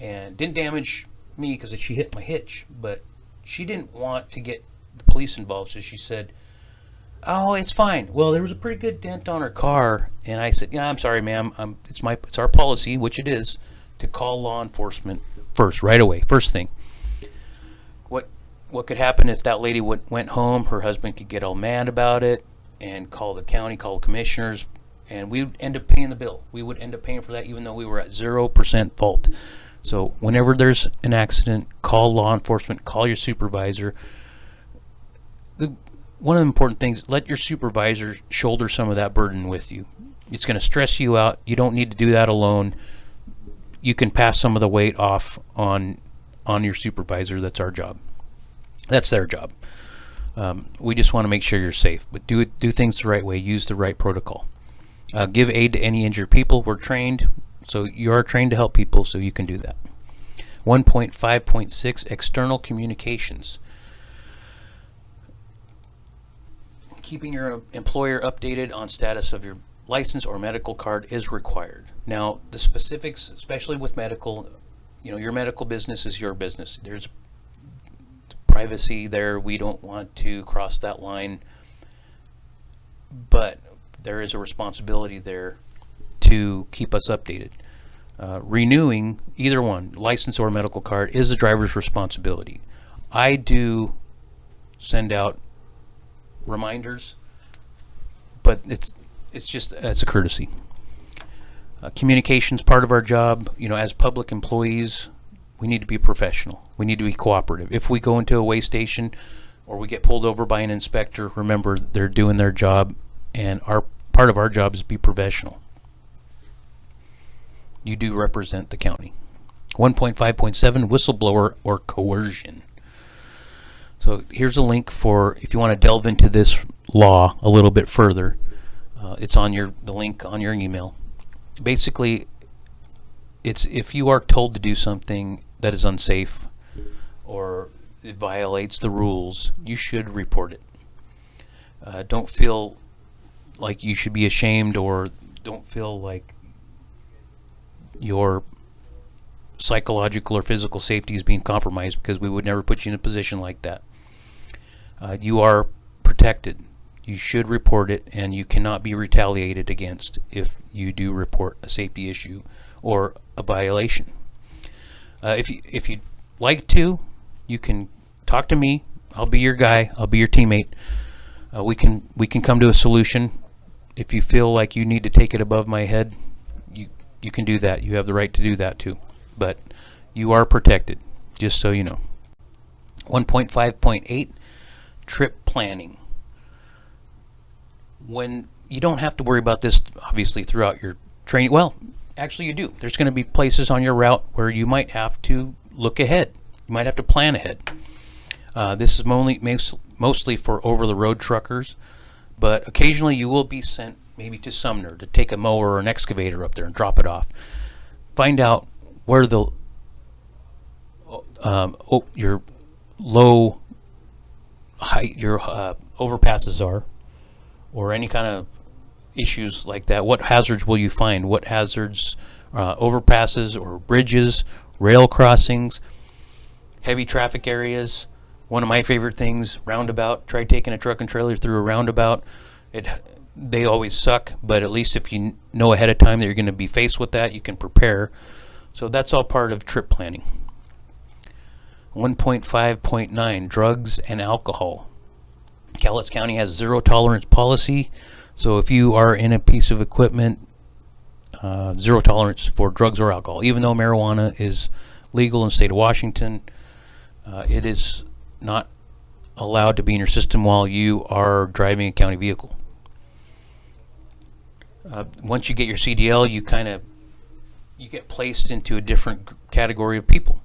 and didn't damage me because she hit my hitch, but she didn't want to get the police involved, so she said, "Oh, it's fine." Well, there was a pretty good dent on her car, and I said, "Yeah, I'm sorry, ma'am. It's our policy, which it is, to call law enforcement first, right away, first thing." What could happen if that lady went home? Her husband could get all mad about it and call the county, call commissioners, and we would end up paying the bill. We would end up paying for that even though we were at 0% fault. So whenever there's an accident, call law enforcement, call your supervisor. One of the important things, let your supervisor shoulder some of that burden with you. It's going to stress you out. You don't need to do that alone. You can pass some of the weight off on your supervisor. That's our job. That's their job. We just want to make sure you're safe, but do things the right way. Use the right protocol. Give aid to any injured people. We're trained, so you are trained to help people, so you can do that. 1.5.6 external communications. Keeping your employer updated on status of your license or medical card is required. Now, the specifics, especially with medical, your medical business is your business. There's privacy there. We don't want to cross that line, but there is a responsibility there to keep us updated. Renewing either one, license or medical card, is the driver's responsibility. I do send out reminders, but it's a courtesy. Communication's part of our job. As public employees, we need to be professional. We need to be cooperative. If we go into a weigh station or we get pulled over by an inspector, remember they're doing their job, and part of our job is to be professional. You do represent the county. 1.5.7 whistleblower or coercion. So here's a link for if you want to delve into this law a little bit further. It's on the link on your email. Basically, it's if you are told to do something that is unsafe or it violates the rules, you should report it. Don't feel like you should be ashamed, or don't feel like your psychological or physical safety is being compromised, because we would never put you in a position like that. You are protected. You should report it, and you cannot be retaliated against if you do report a safety issue or a violation. If you'd like to, you can talk to me. I'll be your guy. I'll be your teammate. We can come to a solution. If you feel like you need to take it above my head, you can do that. You have the right to do that too. But you are protected, just so you know. 1.5.8 trip planning. When you don't have to worry about this, obviously, throughout your training. Well, actually, you do. There's going to be places on your route where you might have to look ahead. You might have to plan ahead. This is mostly for over-the-road truckers, but occasionally you will be sent maybe to Sumner to take a mower or an excavator up there and drop it off. Find out where the your low height, your overpasses are, or any kind of issues like that. What hazards will you find? What hazards, overpasses or bridges, rail crossings, heavy traffic areas. One of my favorite things, roundabout. Try taking a truck and trailer through a roundabout. They always suck, but at least if you know ahead of time that you're going to be faced with that, you can prepare. So that's all part of trip planning. 1.5.9 drugs and alcohol. Cowlitz County has zero tolerance policy, so if you are in a piece of equipment, zero tolerance for drugs or alcohol. Even though marijuana is legal in the state of Washington, it is not allowed to be in your system while you are driving a county vehicle. Once you get your CDL, you get placed into a different category of people.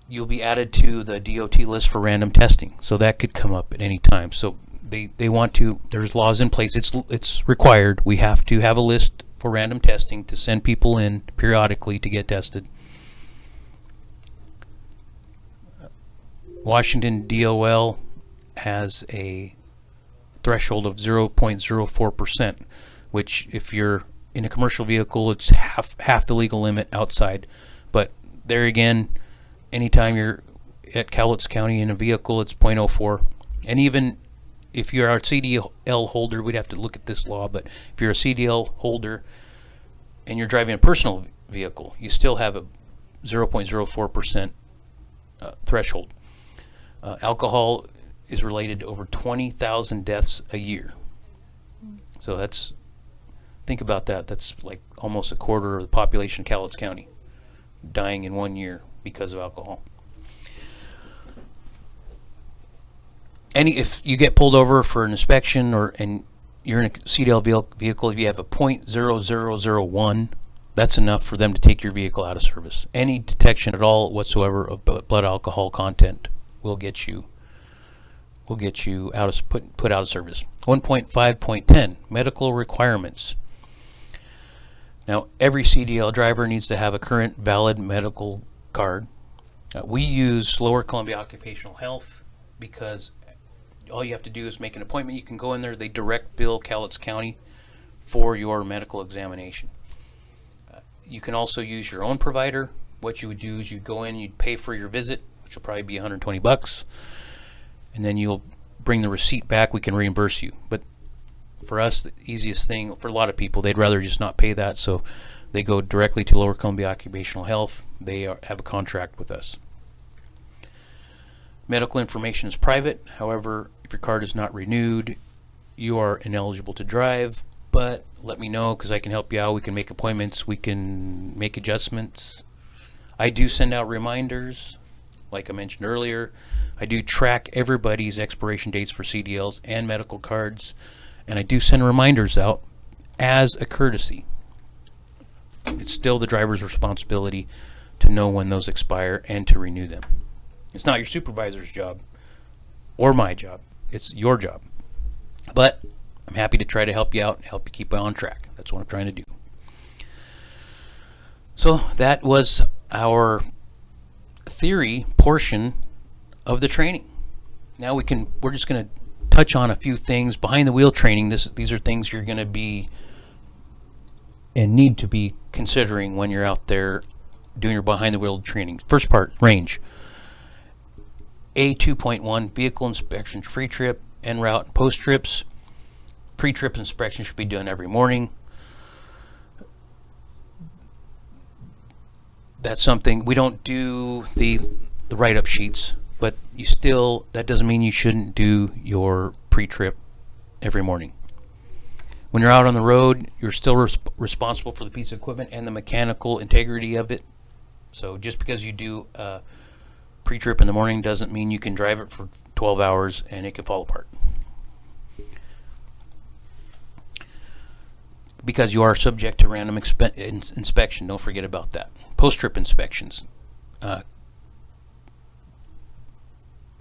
You'll be added to the DOT list for random testing, so that could come up at any time. So they want to. There's laws in place. It's required. We have to have a list for random testing to send people in periodically to get tested. Washington DOL has a threshold of 0.04%, which if you're in a commercial vehicle, it's half the legal limit outside. But there again, anytime you're at Cowlitz County in a vehicle, it's 0.04. And even if you're a CDL holder, we'd have to look at this law, but if you're a CDL holder and you're driving a personal vehicle, you still have a 0.04% threshold. Alcohol is related to over 20,000 deaths a year. So think about that. That's like almost a quarter of the population of Cowlitz County dying in 1 year because of alcohol. If you get pulled over for an inspection and you're in a CDL vehicle, if you have a .0001, that's enough for them to take your vehicle out of service. Any detection at all whatsoever of blood alcohol content will get you out of put out of service. 1.5.10 medical requirements. Now, every CDL driver needs to have a current valid medical card. We use Lower Columbia Occupational Health because all you have to do is make an appointment. You can go in there, they direct bill Cowlitz County for your medical examination. You can also use your own provider. What you would do is you'd go in, you'd pay for your visit, which will probably be $120, and then you'll bring the receipt back. We can reimburse you. But for us, the easiest thing, for a lot of people, they'd rather just not pay that, so they go directly to Lower Columbia Occupational Health. They have a contract with us. Medical information is private. However, if your card is not renewed, you are ineligible to drive. But let me know, because I can help you out. We can make appointments. We can make adjustments. I do send out reminders, like I mentioned earlier. I do track everybody's expiration dates for CDLs and medical cards, and I do send reminders out as a courtesy. It's still the driver's responsibility to know when those expire and to renew them. It's not your supervisor's job or my job. It's your job. But I'm happy to try to help you out and help you keep on track. That's what I'm trying to do. So that was our theory portion of the training. Now we're just going to touch on a few things behind the wheel training. These are things you're going to be and need to be considering when you're out there doing your behind the wheel training. First part, range. A2.1, vehicle inspections pre-trip, en route, and post-trips. Pre-trip inspection should be done every morning. That's something we don't do the write-up sheets, but that doesn't mean you shouldn't do your pre-trip every morning. When you're out on the road, you're still responsible for the piece of equipment and the mechanical integrity of it. So just because you do a pre-trip in the morning doesn't mean you can drive it for 12 hours and it can fall apart. Because you are subject to random inspection. Don't forget about that. Post-trip inspections.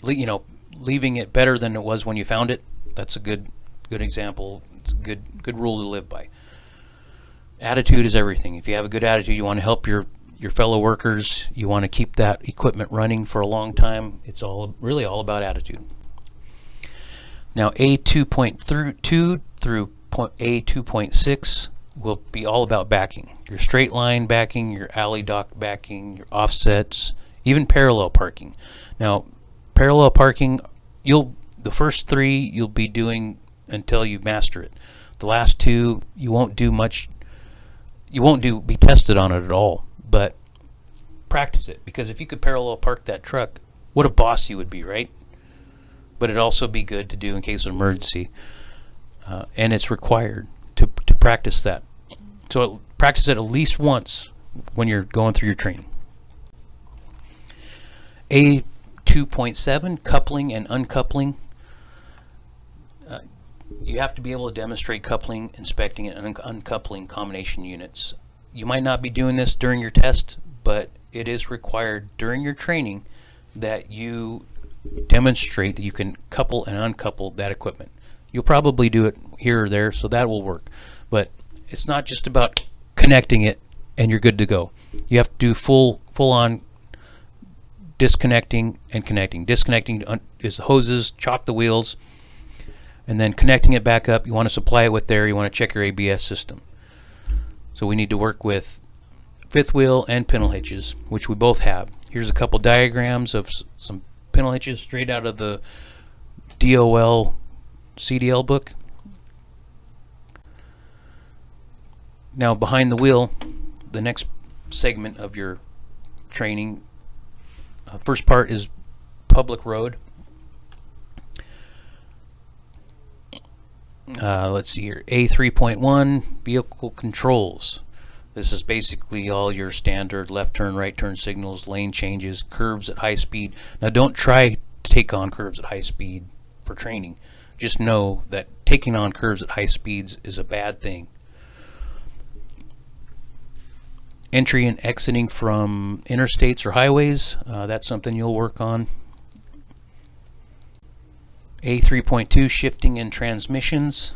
Leaving it better than it was when you found it. That's a good example. It's a good rule to live by. Attitude is everything. If you have a good attitude, you want to help your fellow workers. You want to keep that equipment running for a long time. It's really all about attitude. Now, A2.2 through A2.6 will be all about backing. Your straight line backing, your alley dock backing, your offsets, even parallel parking. Now, parallel parking, the first three you'll be doing until you master it. The last two you won't do much. You won't be tested on it at all. But practice it, because if you could parallel park that truck, what a boss you would be, right? But it'd also be good to do in case of emergency. And it's required to practice that. So practice it at least once when you're going through your training. A2.7, coupling and uncoupling. You have to be able to demonstrate coupling, inspecting, and uncoupling combination units. You might not be doing this during your test, but it is required during your training that you demonstrate that you can couple and uncouple that equipment. You'll probably do it here or there, so that will work. But it's not just about connecting it and you're good to go. You have to do full-on disconnecting and connecting. Disconnecting is the hoses, chock the wheels, and then connecting it back up. You want to supply it with air. You want to check your ABS system. So we need to work with fifth wheel and pintle hitches, which we both have. Here's a couple diagrams of some pintle hitches straight out of the DOL CDL book. Now behind the wheel, the next segment of your training, first part is public road. Let's see here, A3.1, vehicle controls. This is basically all your standard left turn, right turn signals, lane changes, curves at high speed. Now don't try to take on curves at high speed for training. Just know that taking on curves at high speeds is a bad thing. Entry and exiting from interstates or highways, that's something you'll work on. A3.2, shifting and transmissions.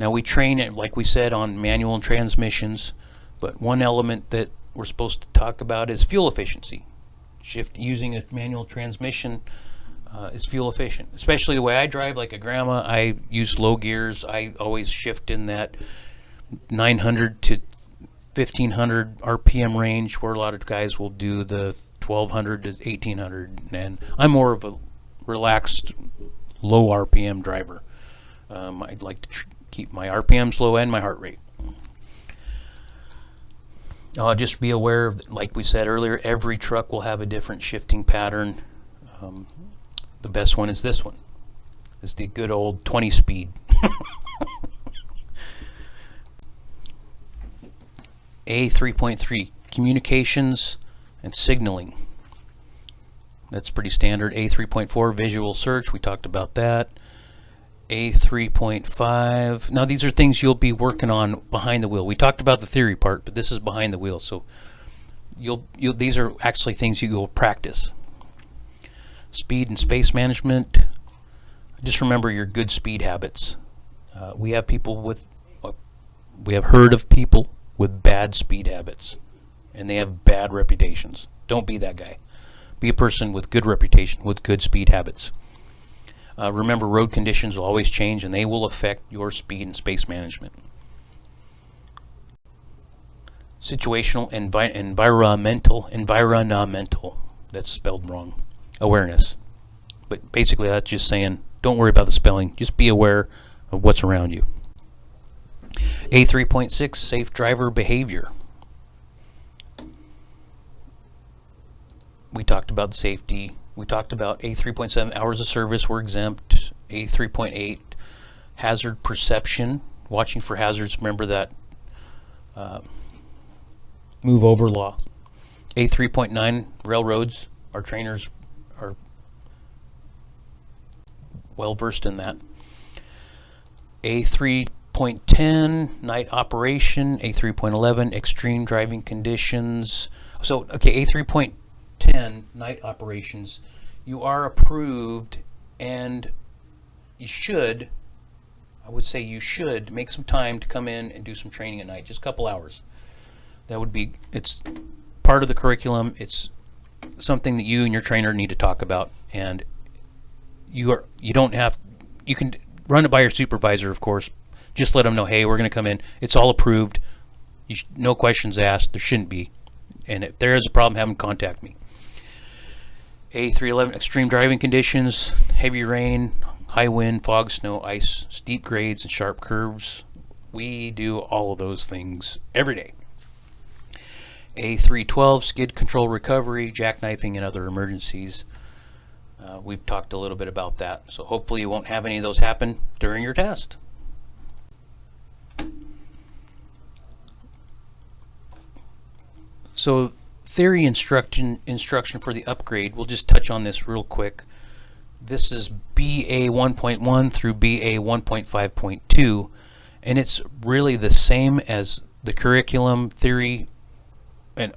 Now we train it, like we said, on manual and transmissions, but one element that we're supposed to talk about is fuel efficiency. Using a manual transmission is fuel efficient, especially the way I drive. Like a grandma, I use low gears. I always shift in that 900 to 1500 RPM range, where a lot of guys will do the 1200 to 1800, and I'm more of a relaxed low RPM driver. I'd like to keep my RPMs low and my heart rate. Just be aware of, like we said earlier, every truck will have a different shifting pattern. The best one is this one. It's the good old 20 speed. A3.3, communications and signaling. That's pretty standard. A3.4, visual search. We talked about that. A3.5. Now these are things you'll be working on behind the wheel. We talked about the theory part, but this is behind the wheel. So these are actually things you will practice. Speed and space management. Just remember your good speed habits. We have heard of people with bad speed habits, and they have bad reputations. Don't be that guy. Be a person with good reputation, with good speed habits. Remember, road conditions will always change, and they will affect your speed and space management. Situational, environmental, that's spelled wrong, awareness. But basically that's just saying, don't worry about the spelling, just be aware of what's around you. A3.6, safe driver behavior. We talked about safety. We talked about A3.7, hours of service were exempt. A3.8, hazard perception, watching for hazards. Remember that move over law. A3.9, railroads. Our trainers are well versed in that. A3.10, night operation. A3.11, extreme driving conditions. So, okay, A3.10, night operations. You are approved, and you should, I would say you should make some time to come in and do some training at night, just a couple hours. That would be, it's part of the curriculum. It's something that you and your trainer need to talk about, and you can run it by your supervisor, of course. Just let them know, hey, we're going to come in. It's all approved. No questions asked. There shouldn't be. And if there is a problem, have them contact me. A311, extreme driving conditions, heavy rain, high wind, fog, snow, ice, steep grades, and sharp curves. We do all of those things every day. A312, skid control recovery, jackknifing, and other emergencies. We've talked a little bit about that, so hopefully you won't have any of those happen during your test. So theory instruction for the upgrade, we'll just touch on this real quick. This is BA 1.1 through BA 1.5.2, and it's really the same as the curriculum, theory, and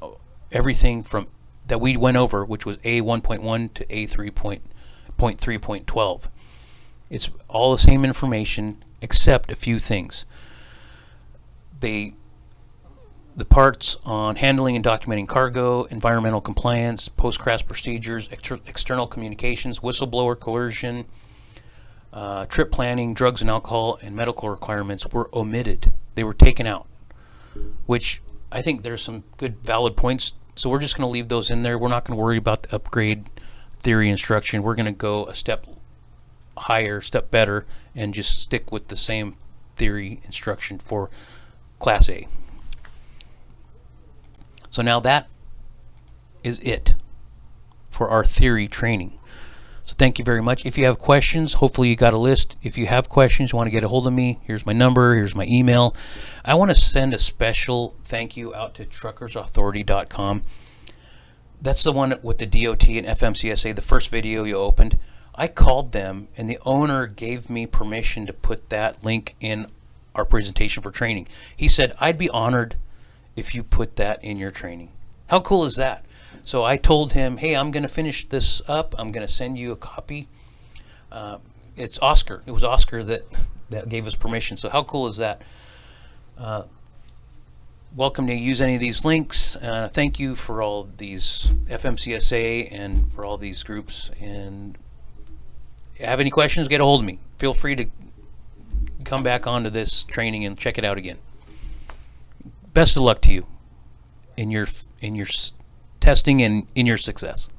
everything from that we went over, which was A 1.1 to A 3.3.12. It's all the same information except a few things. The parts on handling and documenting cargo, environmental compliance, post-crash procedures, external communications, whistleblower coercion, trip planning, drugs and alcohol, and medical requirements were omitted. They were taken out, which I think there's some good valid points. So we're just going to leave those in there. We're not going to worry about the upgrade theory instruction. We're going to go a step higher, step better, and just stick with the same theory instruction for Class A. So now that is it for our theory training. So thank you very much. If you have questions, hopefully you got a list. If you have questions, you want to get a hold of me, here's my number, here's my email. I want to send a special thank you out to truckersauthority.com. That's the one with the DOT and FMCSA, the first video you opened. I called them, and the owner gave me permission to put that link in our presentation for training. He said, I'd be honored if you put that in your training. How cool is that? So I told him, hey, I'm going to finish this up. I'm going to send you a copy. It's Oscar. It was Oscar that that gave us permission. So how cool is that? Welcome to use any of these links. Thank you for all these FMCSA and for all these groups. And if you have any questions, get a hold of me. Feel free to come back onto this training and check it out again. Best of luck to you in your testing and in your success.